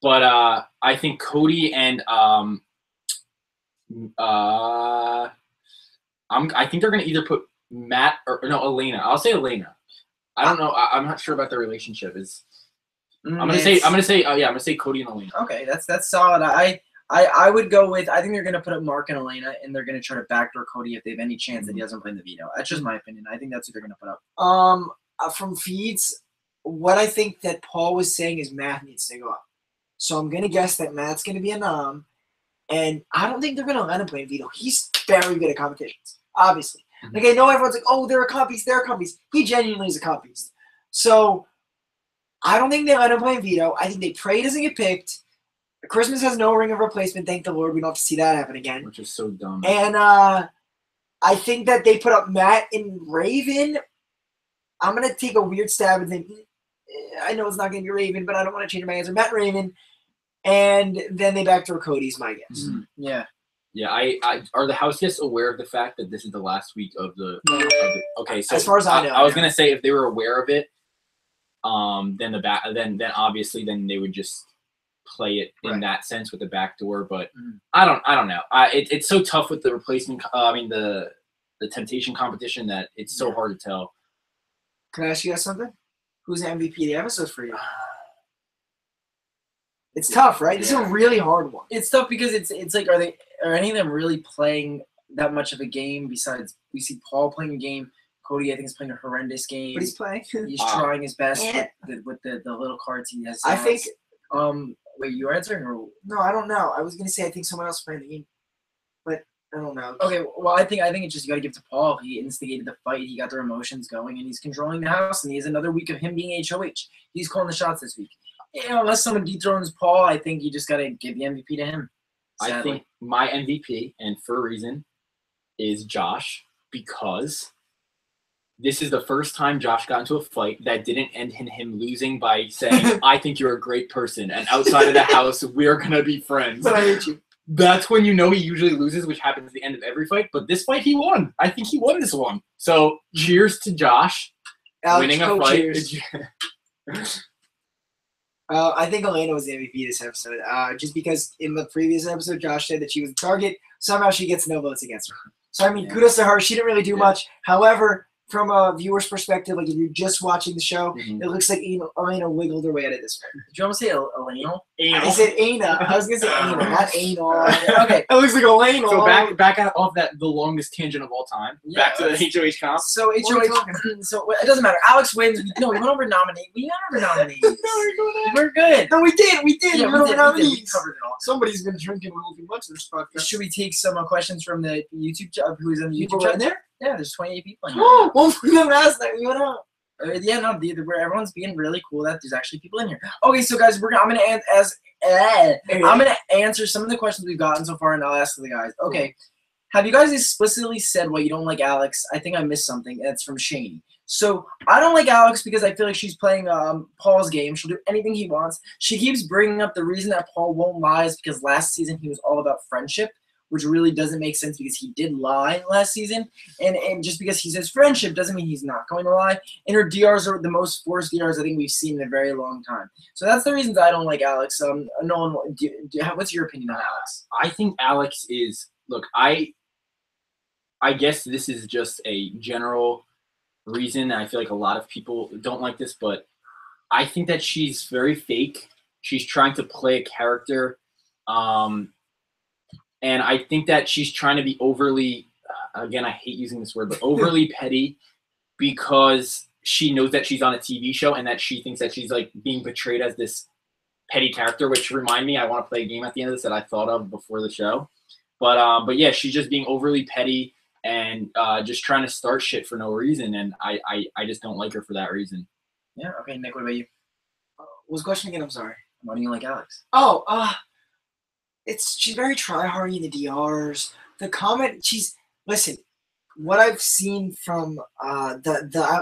Speaker 2: But I think Cody and I think they're gonna either put Matt or Elena. I'll say Elena. I don't know. I'm not sure about their relationship. I'm gonna say Cody and Elena.
Speaker 1: Okay, that's solid. I would go with, I think they're going to put up Mark and Elena, and they're going to try to backdoor Cody if they have any chance that he doesn't play in the veto. That's just my opinion. I think that's what they're going to put up.
Speaker 3: From feeds, what I think that Paul was saying is Matt needs to go up. So I'm going to guess that Matt's going to be a nom, and I don't think they're going to let him play in veto. He's very good at competitions, obviously. Mm-hmm. Like, I know everyone's like, oh, they're a comp beast, they're a comp beast. He genuinely is a comp beast. So I don't think they let him play in veto. I think they pray he doesn't get picked. Christmas has no ring of replacement. Thank the Lord. We don't have to see that happen again.
Speaker 2: Which is so dumb.
Speaker 3: And I think that they put up Matt and Raven. I'm going to take a weird stab and think, I know it's not going to be Raven, but I don't want to change my answer. Matt and Raven. And then they backdoor Cody's my guess.
Speaker 1: Mm-hmm. Yeah.
Speaker 2: Yeah, I are the house guests aware of the fact that this is the last week of the? Okay, so
Speaker 3: as far as I know,
Speaker 2: I was gonna say if they were aware of it, then then obviously then they would just play it in that sense with the back door. But I don't know. It's so tough with the replacement. I mean the temptation competition that it's so hard to tell.
Speaker 3: Can I ask you guys something? Who's the MVP of the episode for you? It's tough, right? This is a really hard one.
Speaker 1: It's tough because it's like are any of them really playing that much of a game? Besides, we see Paul playing a game. Cody, I think, is playing a horrendous game.
Speaker 3: But he's playing.
Speaker 1: He's trying his best with the little cards he has.
Speaker 3: I think.
Speaker 1: Wait, you answering or
Speaker 3: no? I don't know. I was gonna say I think someone else is playing the game, but I don't know.
Speaker 1: Okay, well, I think it's just you got to give it to Paul. He instigated the fight. He got their emotions going, and he's controlling the house. And he has another week of him being HOH. He's calling the shots this week. Unless someone dethrones Paul, I think you just got to give the MVP to him. Sadly.
Speaker 2: I think my MVP, and for a reason, is Josh, because this is the first time Josh got into a fight that didn't end in him losing by saying, I think you're a great person, and outside of the house, we're going to be friends.
Speaker 3: But I hate you.
Speaker 2: That's when you know he usually loses, which happens at the end of every fight. But this fight, he won. I think he won this one. So cheers to Josh winning a fight.
Speaker 3: I think Elena was the MVP this episode, just because in the previous episode, Josh said that she was the target. Somehow she gets no votes against her. So, I mean, kudos to her. She didn't really do much. However, from a viewer's perspective, like if you're just watching the show, it looks like Elena wiggled her way out of this one.
Speaker 1: Did you almost say Elena?
Speaker 3: I said Ana. I was going to say Ana, not anal.
Speaker 1: Okay.
Speaker 3: It looks like Elena.
Speaker 2: So back off the longest tangent of all time.
Speaker 1: Yeah,
Speaker 2: back to the HOH comp.
Speaker 1: So HOH. So it doesn't matter. Alex wins. No, we went over nominees. We got over nominees. We're good.
Speaker 3: No, we did.
Speaker 1: Yeah,
Speaker 3: we went over nominees.
Speaker 1: We covered it all.
Speaker 3: Somebody's been drinking a little too much of this podcast.
Speaker 1: Should we take some questions from the YouTube who's on the
Speaker 3: People
Speaker 1: YouTube
Speaker 3: right
Speaker 1: chat?
Speaker 3: there?
Speaker 1: Yeah, there's 28 people in here.
Speaker 3: One of them last night. We went out.
Speaker 1: Yeah, no, everyone's being really cool that there's actually people in here. Okay, so guys, I'm gonna answer some of the questions we've gotten so far, and I'll ask the guys. Okay, have you guys explicitly said why you don't like Alex? I think I missed something. That's from Shane. So I don't like Alex because I feel like she's playing Paul's game. She'll do anything he wants. She keeps bringing up the reason that Paul won't lie is because last season he was all about friendship, which really doesn't make sense because he did lie last season. And just because he says friendship doesn't mean he's not going to lie. And her DRs are the most forced DRs I think we've seen in a very long time. So that's the reasons I don't like Alex. Nolan, what's your opinion on Alex?
Speaker 2: I think Alex is – look, I guess this is just a general reason. I feel like a lot of people don't like this, but I think that she's very fake. She's trying to play a character. And I think that she's trying to be overly, again, I hate using this word, but overly petty because she knows that she's on a TV show and that she thinks that she's like being portrayed as this petty character, which remind me, I want to play a game at the end of this that I thought of before the show. But yeah, she's just being overly petty and just trying to start shit for no reason. And I just don't like her for that reason.
Speaker 1: Yeah. Okay, Nick, what about you?
Speaker 3: What was the question again? I'm sorry.
Speaker 1: Why do you like Alex?
Speaker 3: She's very try-hardy in the DRs. The comment, listen, what I've seen from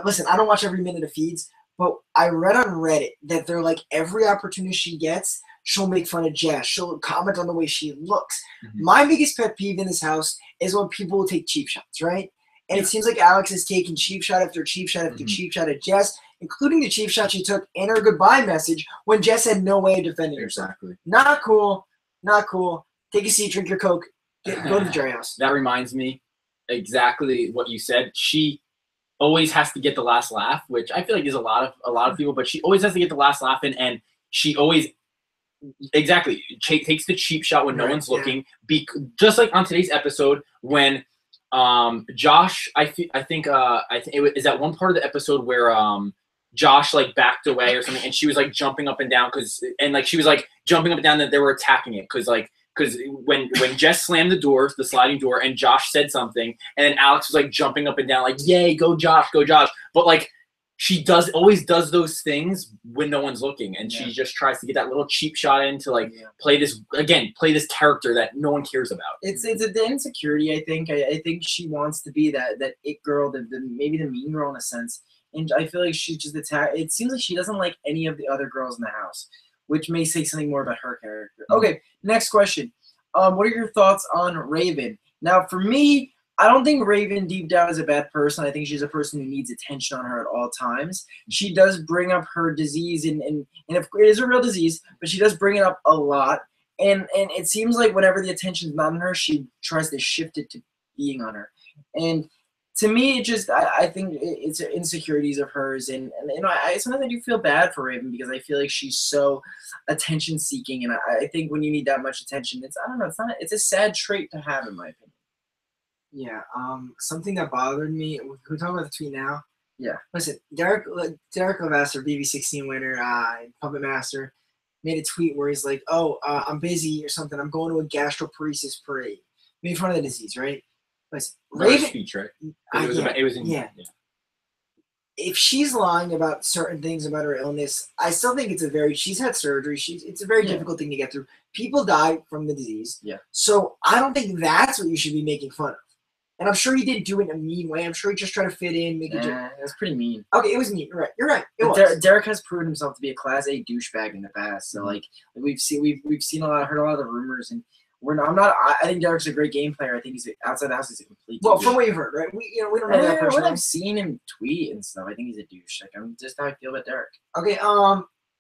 Speaker 3: listen, I don't watch every minute of feeds, but I read on Reddit that they're like every opportunity she gets, she'll make fun of Jess. She'll comment on the way she looks. Mm-hmm. My biggest pet peeve in this house is when people will take cheap shots, right? And it seems like Alex is taking cheap shot after cheap shot after cheap shot at Jess, including the cheap shot she took in her goodbye message when Jess had no way of defending herself.
Speaker 2: Exactly.
Speaker 3: Not cool. Not cool. Take a seat, drink your Coke, go to the jury house.
Speaker 2: That reminds me exactly what you said. She always has to get the last laugh, which I feel like is a lot of people, but she always has to get the last laugh in, and she always takes the cheap shot when no one's looking. Just like on today's episode when Josh, I think it is that one part of the episode where Josh like backed away or something, and she was like jumping up and down she was like jumping up and down that they were attacking it because when Jess slammed the sliding door, and Josh said something, and then Alex was like jumping up and down like, yay, go Josh, but like she always does those things when no one's looking, and she just tries to get that little cheap shot in to like play this character that no one cares about.
Speaker 1: It's the insecurity. I think she wants to be that it girl, maybe the mean girl in a sense. And I feel like she's just it seems like she doesn't like any of the other girls in the house, which may say something more about her character. Okay, next question. What are your thoughts on Raven? Now, for me, I don't think Raven deep down is a bad person. I think she's a person who needs attention on her at all times. She does bring up her disease, and if it is a real disease, but she does bring it up a lot. And it seems like whenever the attention's not on her, she tries to shift it to being on her. And to me, it just I think it's insecurities of hers, and you know I sometimes I do feel bad for Raven because I feel like she's so attention seeking, and I think when you need that much attention, it's I don't know, it's a sad trait to have in my opinion.
Speaker 3: Yeah. Something that bothered me. Can we talk about the tweet now?
Speaker 1: Yeah.
Speaker 3: Listen, Derek Levasseur, BB16 winner, Puppet Master, made a tweet where he's like, "Oh, I'm busy or something. I'm going to a gastroparesis parade." Made fun of the disease, right? Listen, Raven.
Speaker 2: Speech, right?
Speaker 3: Yeah,
Speaker 2: It was in.
Speaker 3: yeah. If she's lying about certain things about her illness, I still think she's had surgery. It's a very difficult thing to get through. People die from the disease.
Speaker 1: Yeah.
Speaker 3: So I don't think that's what you should be making fun of. And I'm sure he didn't do it in a mean way. I'm sure he just tried to fit in, make it.
Speaker 1: That's pretty mean.
Speaker 3: Okay, it was mean. You're right. It was.
Speaker 1: Derek has proven himself to be a Class A douchebag in the past. So like we've seen a lot, heard a lot of the rumors, and I think Derek's a great game player. I think he's outside the house. He's a complete.
Speaker 3: Well, from what you've heard, right? We don't know that person.
Speaker 1: What I've seen him tweet and stuff, I think he's a douche. Like I'm just how I feel about Derek.
Speaker 3: Okay.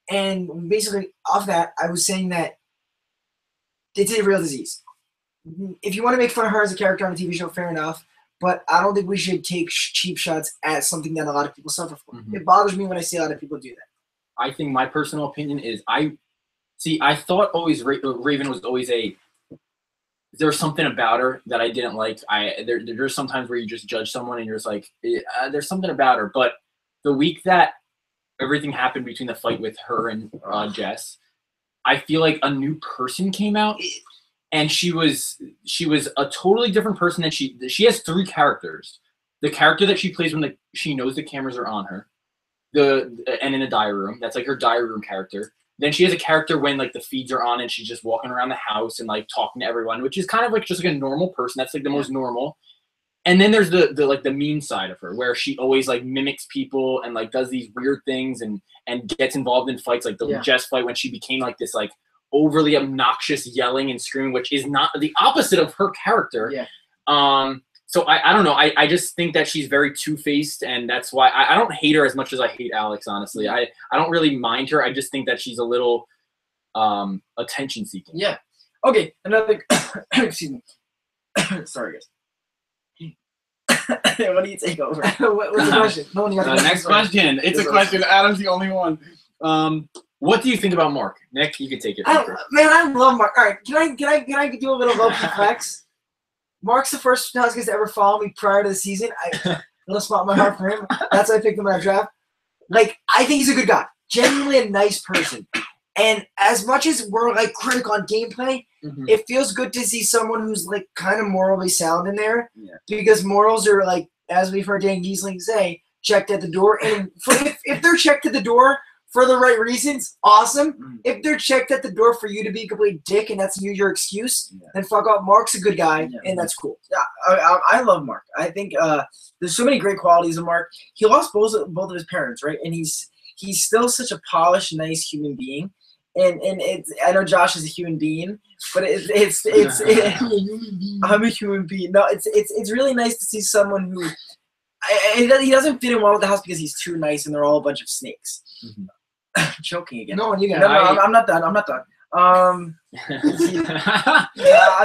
Speaker 3: And basically off that, I was saying that it's a real disease. If you want to make fun of her as a character on a TV show, fair enough. But I don't think we should take cheap shots at something that a lot of people suffer from. It bothers me when I see a lot of people do that.
Speaker 2: I think my personal opinion is I thought always Raven was always there's something about her that I didn't like. There's sometimes where you just judge someone and you're just like, there's something about her. But the week that everything happened between the fight with her and Jess, I feel like a new person came out. And she was a totally different person than she has 3 characters. The character that she plays when she knows the cameras are on her, and in a diary room, that's like her diary room character. Then she has a character when like the feeds are on and she's just walking around the house and like talking to everyone, which is kind of like just like a normal person. That's like the most normal. And then there's the like the mean side of her where she always like mimics people and like does these weird things and gets involved in fights, like the Jess fight when she became like this like overly obnoxious yelling and screaming, which is not the opposite of her character.
Speaker 1: Yeah.
Speaker 2: So I don't know. I just think that she's very two-faced, and that's why I don't hate her as much as I hate Alex, honestly. I don't really mind her. I just think that she's a little attention-seeking.
Speaker 1: Yeah. Okay, another excuse me. Sorry, guys. What do you take over?
Speaker 3: What's the question? No one got
Speaker 2: next question. It's a question. Adam's the only one. What do you think about Mark? Nick, you can take it.
Speaker 3: Man, I love Mark. All right, can I do a little low-key flex? Mark's the first Huskies to ever follow me prior to the season. A little spot in my heart for him. That's why I picked him in our draft. Like, I think he's a good guy. Genuinely a nice person. And as much as we're like critical on gameplay, it feels good to see someone who's like kind of morally sound in there. Yeah. Because morals are like, as we've heard Dan Giesling say, checked at the door. And if they're checked at the door for the right reasons, awesome. If they're checked at the door for you to be a complete dick and that's your excuse, then fuck off. Mark's a good guy, and that's cool.
Speaker 1: Yeah, I love Mark. I think there's so many great qualities of Mark. He lost both of his parents, right? And he's still such a polished, nice human being. And I know Josh is a human being, but it's I'm a human being. No, it's really nice to see someone who he doesn't fit in well with the house because he's too nice and they're all a bunch of snakes. Choking again.
Speaker 3: No, you got.
Speaker 1: No, I'm not done. I'm not done.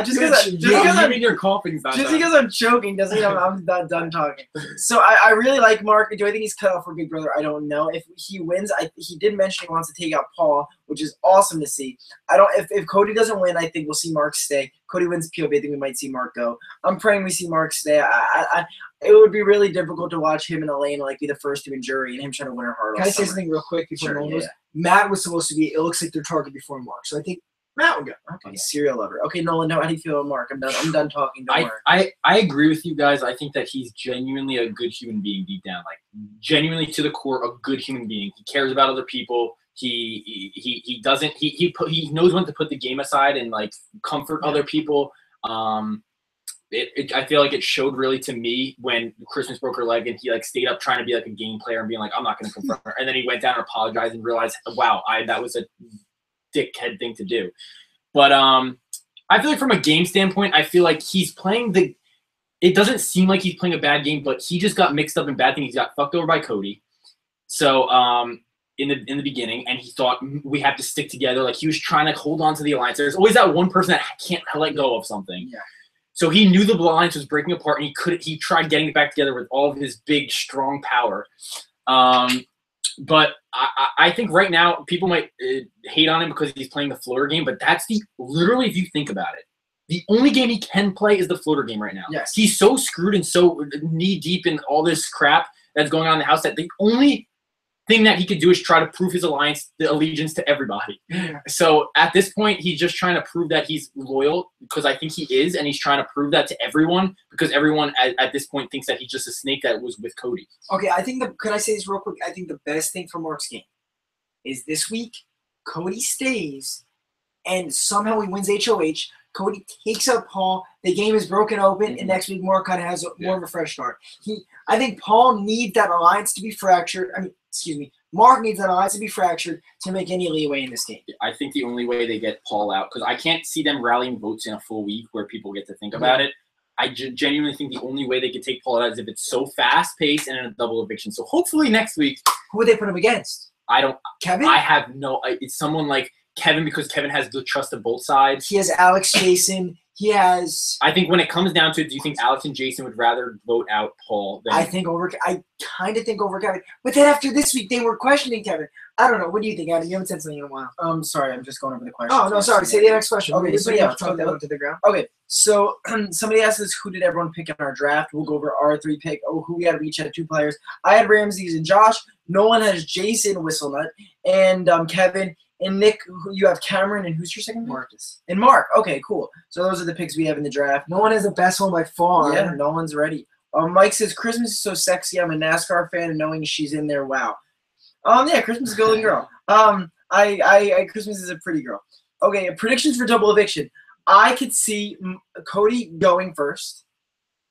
Speaker 1: Just because I'm choking doesn't mean I'm not done talking. So I really like Mark. Do I think he's cut off for Big Brother? I don't know. If he wins, he did mention he wants to take out Paul, which is awesome to see. If Cody doesn't win, I think we'll see Mark stay. Cody wins POV, I think we might see Mark go. I'm praying we see Mark stay. It would be really difficult to watch him and Elaine like be the first to in jury and him trying to win her heart.
Speaker 3: Can I say something real quick before no one goes? Matt was supposed to be. It looks like their target before Mark, so I think Matt would go.
Speaker 1: Okay, serial lover. Okay, Nolan, how do you feel about Mark? I'm done talking. Don't worry.
Speaker 2: I agree with you guys. I think that he's genuinely a good human being deep down, like genuinely to the core, a good human being. He cares about other people. He doesn't. He knows when to put the game aside and like comfort other people. I feel like it showed really to me when Christmas broke her leg and he like stayed up trying to be like a game player and being like, I'm not going to confront her. And then he went down and apologized and realized, wow, that was a dickhead thing to do. But I feel like from a game standpoint, I feel like he's playing the. It doesn't seem like he's playing a bad game, but he just got mixed up in bad things. He got fucked over by Cody. So in the beginning, and he thought we have to stick together. Like he was trying to hold on to the alliance. There's always that one person that can't let go of something.
Speaker 1: Yeah.
Speaker 2: So he knew the alliance was breaking apart, and he tried getting it back together with all of his big, strong power. But I think right now people might hate on him because he's playing the floater game, but that's literally, if you think about it, the only game he can play is the floater game right now.
Speaker 1: Yes.
Speaker 2: He's so screwed and so knee deep in all this crap that's going on in the house that the only thing that he could do is try to prove his allegiance to everybody.
Speaker 1: Yeah.
Speaker 2: So at this point, he's just trying to prove that he's loyal, because I think he is, and he's trying to prove that to everyone, because everyone at this point thinks that he's just a snake that was with Cody.
Speaker 3: Okay, I think can I say this real quick? I think the best thing for Mark's game is this week, Cody stays, and somehow he wins HOH. Cody takes out Paul. The game is broken open, and next week Mark kind of has more of a fresh start. I think Paul needs that alliance to be fractured. Mark needs that alliance to be fractured to make any leeway in this game.
Speaker 2: I think the only way they get Paul out, because I can't see them rallying votes in a full week where people get to think about it. I genuinely think the only way they could take Paul out is if it's so fast-paced and in a double eviction. So hopefully next week.
Speaker 3: Who would they put him against? Kevin?
Speaker 2: I have no. It's someone like Kevin, because Kevin has the trust of both sides.
Speaker 3: He has Alex, Jason. He has.
Speaker 2: I think when it comes down to it, do you think Alex and Jason would rather vote out Paul than?
Speaker 3: I kind of think over Kevin. But then after this week, they were questioning Kevin. I don't know. What do you think, Adam? You haven't said something in a while.
Speaker 1: Sorry, I'm just going over the question.
Speaker 3: Oh no, sorry. Say the next question.
Speaker 1: Okay, so yeah,
Speaker 3: talk that to the ground.
Speaker 1: Okay, so somebody asked us who did everyone pick in our draft. We'll go over our 3 pick. Who we had. We each had 2 players. I had Ramses and Josh. Nolan has Jason Whistlenut and Kevin. And Nick, you have Cameron, and who's your second pick?
Speaker 3: Marcus.
Speaker 1: And Mark. Okay, cool. So those are the picks we have in the draft.
Speaker 3: No one has the best one by far.
Speaker 1: Yeah, no one's ready. Mike says, Christmas is so sexy. I'm a NASCAR fan, and knowing she's in there, wow. Yeah, Christmas is a golden girl. Christmas is a pretty girl. Okay, predictions for double eviction. I could see Cody going first,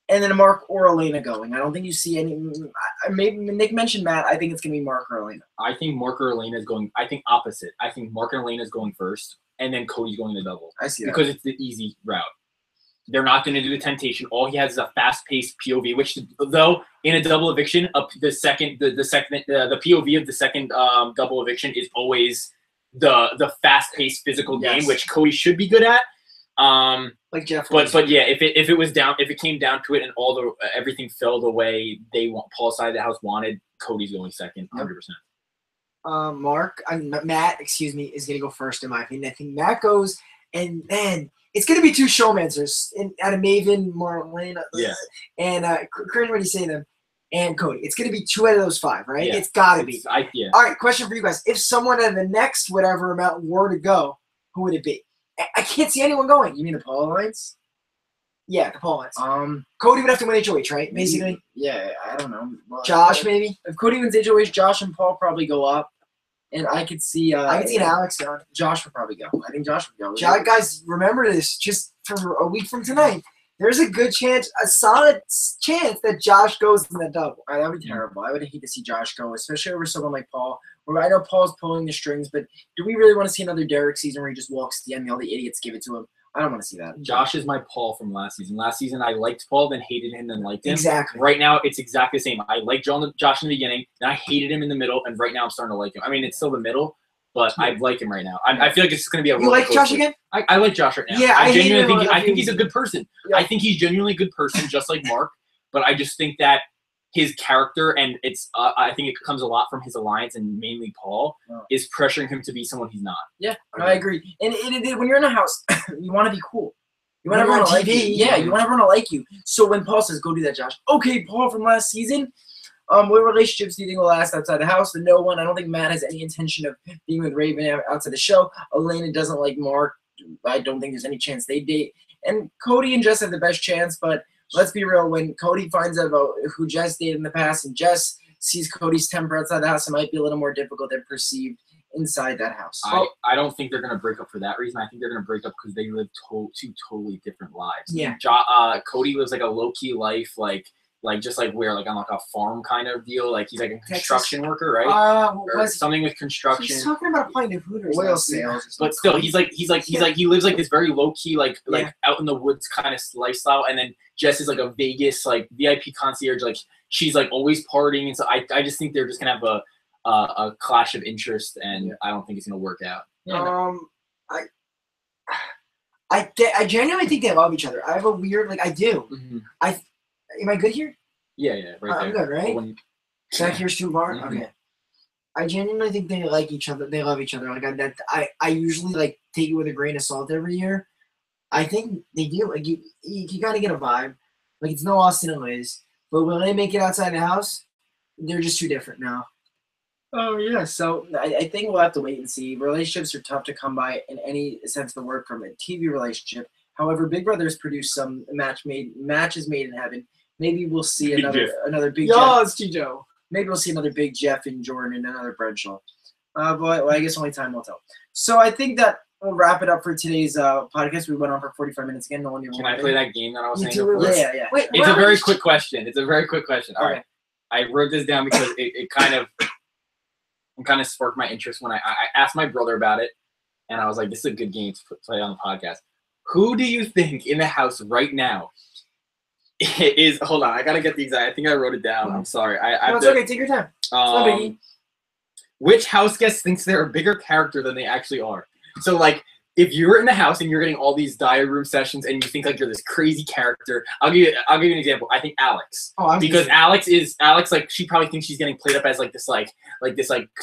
Speaker 1: and then Mark or Elena going. I don't think you see any. Maybe Nick mentioned Matt. I think it's gonna be Mark or Elena.
Speaker 2: I think Mark or Elena is going. I think opposite. I think Mark and Elena is going first, and then Cody's going to double.
Speaker 1: I see that.
Speaker 2: Because it's the easy route. They're not going to do the temptation. All he has is a fast-paced POV, which, though, in a double eviction, the POV of the second double eviction is always the fast-paced physical game, which Cody should be good at.
Speaker 3: Like Jeff.
Speaker 2: But yeah, if it came down to it, and everything fell the way Paul's side of the house wanted, Cody's going second, 100%.
Speaker 3: Matt, excuse me, is gonna go first in my opinion. I think Matt goes, and then it's gonna be 2 showmancers out of Maven, Marlena, and Corinne, what do you say to them? And Cody. It's gonna be 2 out of those 5, right?
Speaker 2: Yeah.
Speaker 3: It's gotta be.
Speaker 2: Yeah.
Speaker 3: All right, question for you guys: if someone out of the next whatever amount were to go, who would it be? I can't see anyone going.
Speaker 1: You mean the Paul Alliance?
Speaker 3: Yeah, the Paul Alliance. Cody would have to win HOH, right? Basically.
Speaker 1: Yeah, I don't know. Well,
Speaker 3: Josh, maybe.
Speaker 1: If Cody wins HOH, Josh and Paul probably go up, and I could see.
Speaker 3: I could see Alex going.
Speaker 1: Josh would probably go. I think Josh would go.
Speaker 3: Guys, remember this. Just for a week from tonight, there's a good chance, a solid chance that Josh goes in the double.
Speaker 1: That would be terrible. I would hate to see Josh go, especially over someone like Paul. Where I know Paul's pulling the strings, but do we really want to see another Derek season where he just walks to the end and all the idiots give it to him? I don't want to see that.
Speaker 2: Josh is my Paul from last season. Last season, I liked Paul, then hated him, then liked him.
Speaker 3: Exactly.
Speaker 2: Right now, it's exactly the same. I liked Josh in the beginning, then I hated him in the middle, and right now I'm starting to like him. I mean, it's still the middle, but I like him right now. I feel like it's going to be a.
Speaker 3: You like Josh again?
Speaker 2: I like Josh right now.
Speaker 3: Yeah,
Speaker 2: I genuinely think he's a good person.
Speaker 1: Yeah.
Speaker 2: I think he's genuinely a good person, just like Mark. But I just think that his character, and it's I think it comes a lot from his alliance and mainly Paul, is pressuring him to be someone he's not.
Speaker 1: Yeah, no, I agree. And when you're in a house, you want to be cool. You want everyone to like you. Yeah, you want everyone to like you. So when Paul says, go do that, Josh. Okay, Paul from last season, what relationships do you think will last outside the house? No one. I don't think Matt has any intention of being with Raven outside the show. Elena doesn't like Mark. I don't think there's any chance they date. And Cody and Jess have the best chance, but let's be real. When Cody finds out about who Jess dated in the past and Jess sees Cody's temper outside the house, it might be a little more difficult than perceived inside that house.
Speaker 2: I don't think they're going to break up for that reason. I think they're going to break up because they live 2 totally different lives.
Speaker 3: Yeah.
Speaker 2: Cody lives like a low-key life, like like just like where like on like a farm kind of deal. Like he's like a construction worker, right?
Speaker 3: What
Speaker 2: Or
Speaker 3: was
Speaker 2: something with construction.
Speaker 3: He's talking about applying to Hooters.
Speaker 1: Oil
Speaker 3: last week.
Speaker 1: sales.
Speaker 2: But still, he lives like this very low key, like out in the woods kind of lifestyle. And then Jess is like a Vegas like VIP concierge. Like she's like always partying, and so I just think they're just gonna have a clash of interest, and I don't think it's gonna work out.
Speaker 3: I genuinely think they love each other. I have a weird I do.
Speaker 2: Mm-hmm.
Speaker 3: Am I good here?
Speaker 2: Yeah, right there.
Speaker 3: I'm good, right? Back here's too far.
Speaker 2: Mm-hmm.
Speaker 3: Okay. I genuinely think they like each other. They love each other. Like I usually like take it with a grain of salt every year. I think they do. Like you gotta get a vibe. Like it's no Austin and Liz, but when they make it outside the house, they're just too different now.
Speaker 1: Oh yeah, so I think we'll have to wait and see. Relationships are tough to come by in any sense of the word from a TV relationship. However, Big Brother has produced some matches made in heaven. Maybe we'll see another Big Jeff.
Speaker 3: It's Chijo.
Speaker 1: Maybe we'll see another Big Jeff and Jordan and another Bradshaw. But I guess only time will tell. So I think that we'll wrap it up for today's podcast. We went on for 45 minutes again. No one
Speaker 2: Can I play that game that I was saying
Speaker 3: do
Speaker 2: before?
Speaker 3: it.
Speaker 1: Yeah.
Speaker 3: Wait,
Speaker 2: It's a very quick question. All right. I wrote this down because it kind of sparked my interest when I asked my brother about it, and I was like, this is a good game to play on the podcast. Who do you think in the house right now is, hold on, I got to get the exact, I think I wrote it down. I'm sorry.
Speaker 3: It's okay. Take your time. It's not biggie.
Speaker 2: Which house guest thinks they're a bigger character than they actually are? So, like, if you're in the house and you're getting all these diary room sessions and you think like you're this crazy character, I'll give you an example. I think Alex, because Alex like she probably thinks she's getting played up as this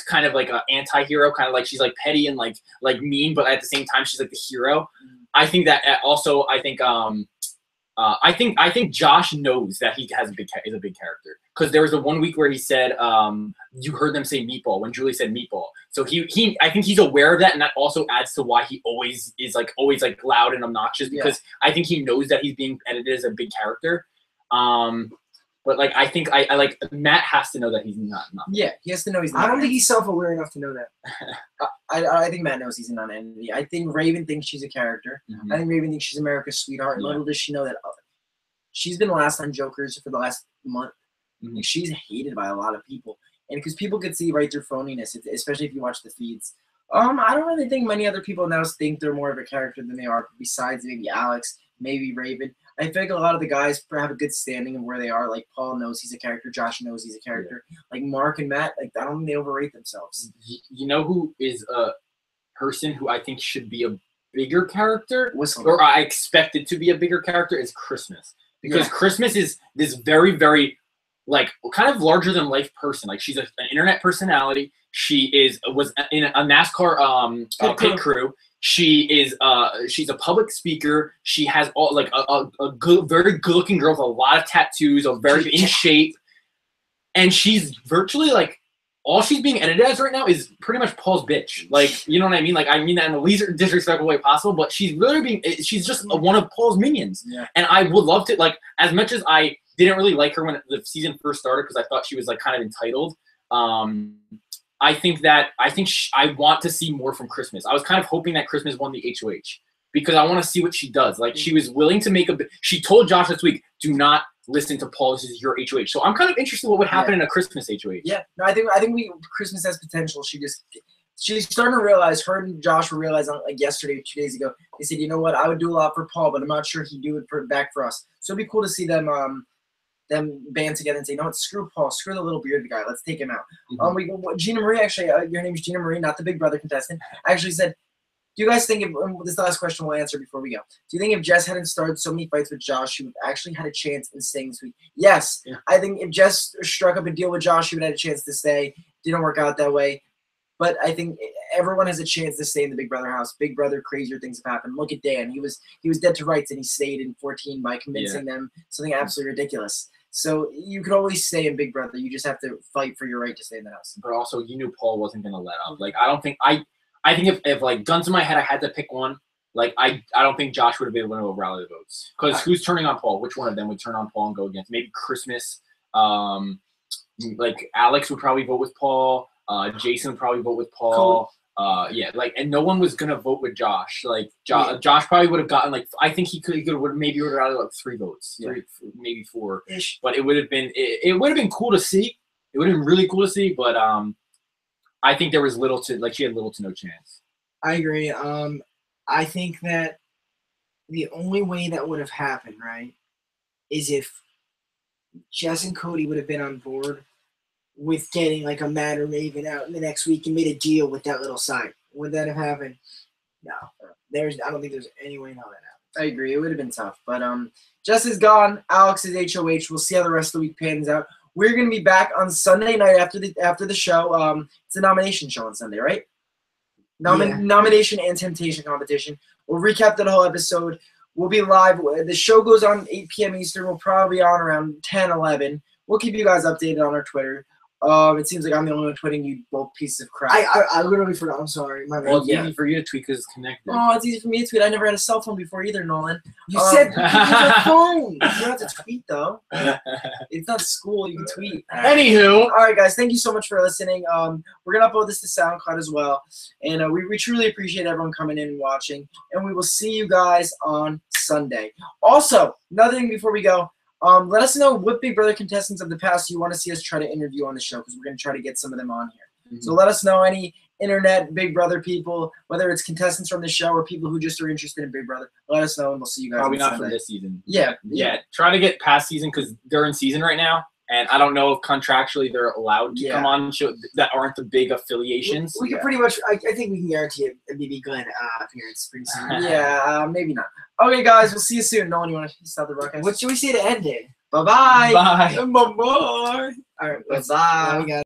Speaker 2: kind of like an anti-hero, kind of like she's like petty and like mean, but at the same time she's like the hero. I think that also I think Josh knows that he is a big character, because there was the one week where he said you heard them say meatball when Julie said meatball. So I think he's aware of that, and that also adds to why he always is always loud and obnoxious, because I think he knows that he's being edited as a big character. But I think I like Matt has to know that he's not.
Speaker 1: Yeah, he has to know he's not.
Speaker 3: I don't think he's self-aware enough to know that.
Speaker 1: I think Matt knows he's a non-entity. I think Raven thinks she's a character.
Speaker 2: Mm-hmm.
Speaker 1: I think Raven thinks she's America's sweetheart. And little does she know that she's been last on Jokers for the last month. Mm-hmm. She's hated by a lot of people, and because people could see right through phoniness, especially if you watch the feeds. I don't really think many other people now think they're more of a character than they are. Besides maybe Alex, maybe Raven. I feel like a lot of the guys have a good standing of where they are. Like Paul knows he's a character. Josh knows he's a character. Yeah. Like Mark and Matt, I don't think they overrate themselves.
Speaker 2: You know who is a person who I think should be a bigger character,
Speaker 1: Whistler.
Speaker 2: Or I expect it to be a bigger character, is Christmas. Because Christmas is this very, very kind of larger than life person. Like she's an internet personality. She was in a NASCAR pit crew. She's a public speaker. She has all a good, very good looking girl with a lot of tattoos, very in shape, and she's virtually all she's being edited as right now is pretty much Paul's bitch. You know what I mean? I mean that in the least disrespectful way possible, but she's really she's just one of Paul's minions. Yeah. And I would love to, as much as I didn't really like her when the season first started, because I thought she was kind of entitled. I want to see more from Christmas. I was kind of hoping that Christmas won the HOH, because I want to see what she does. She was willing to she told Josh this week, do not listen to Paul, this is your HOH. So I'm kind of interested what would happen in a Christmas HOH.
Speaker 1: Yeah, no, I think Christmas has potential. She's starting to realize, her and Josh were realizing yesterday, 2 days ago, they said, you know what, I would do a lot for Paul, but I'm not sure he'd do it back for us. So it'd be cool to see them band together and say, no, screw Paul, screw the little bearded guy, let's take him out. Mm-hmm. Gina Marie, actually, your name is Gina Marie, not the Big Brother contestant, actually said, do you guys think, this is the last question we'll answer before we go, do you think if Jess hadn't started so many fights with Josh, she would actually had a chance in staying this week? Yes. Yeah. I think if Jess struck up a deal with Josh, she would have had a chance to stay. Didn't work out that way. But I think everyone has a chance to stay in the Big Brother house. Big Brother, crazier things have happened. Look at Dan. He was dead to rights, and he stayed in 14 by convincing them something absolutely ridiculous. So you could always stay in Big Brother. You just have to fight for your right to stay in the house.
Speaker 2: But also, you knew Paul wasn't going to let up. I think if guns in my head, I had to pick one, I don't think Josh would have been able to rally the votes. Because who's turning on Paul? Which one of them would turn on Paul and go against? Maybe Christmas. Alex would probably vote with Paul. Jason would probably vote with Paul. Yeah, like, and no one was gonna vote with Josh. Like, Josh probably would have gotten like, I think he could have maybe would have gotten like 3 votes, maybe 4. But it would have been it would have been cool to see. It would have been really cool to see. But I think there was she had little to no chance.
Speaker 3: I agree. I think that the only way that would have happened, right, is if Jess and Cody would have been on board with getting like a Matt or Raven out in the next week and made a deal with that little site. Would that have happened? No. I don't think there's any way how that happened.
Speaker 1: I agree. It would have been tough. But Jess is gone. Alex is HOH. We'll see how the rest of the week pans out. We're gonna be back on Sunday night after the show. It's a nomination show on Sunday, right? Nomination and temptation competition. We'll recap that whole episode. We'll be live. The show goes on 8 p.m. Eastern. We'll probably be on around 10, 11. We'll keep you guys updated on our Twitter. It seems like I'm the only one tweeting, you both pieces of crap.
Speaker 3: I literally forgot. I'm sorry. My
Speaker 2: Well, it's easy for you to tweet because it's connected.
Speaker 1: Oh, it's easy for me to tweet. I never had a cell phone before either, Nolan.
Speaker 3: You said your phone.
Speaker 1: You don't have to tweet, though. It's not school. You can tweet.
Speaker 2: Anywho.
Speaker 1: All right, guys. Thank you so much for listening. We're going to upload this to SoundCloud as well. And we truly appreciate everyone coming in and watching. And we will see you guys on Sunday. Also, another thing before we go. Let us know what Big Brother contestants of the past you want to see us try to interview on the show, because we're going to try to get some of them on here. So let us know any internet Big Brother people, whether it's contestants from the show or people who just are interested in Big Brother. Let us know, and we'll see you guys.
Speaker 2: Probably not
Speaker 1: Sunday.
Speaker 2: for this season.
Speaker 1: Yeah.
Speaker 2: Try to get past season because they're in season right now, and I don't know if contractually they're allowed to come on show that aren't the big affiliations.
Speaker 3: We can pretty much. I think we can guarantee a BB Glenn appearance pretty soon.
Speaker 1: Yeah, maybe not. Okay, guys, we'll see you soon. Nolan, you want to start the broadcast?
Speaker 3: What should we say to end it?
Speaker 1: Bye-bye.
Speaker 2: Bye.
Speaker 3: Bye-bye. All right.
Speaker 1: Bye-bye.
Speaker 3: We got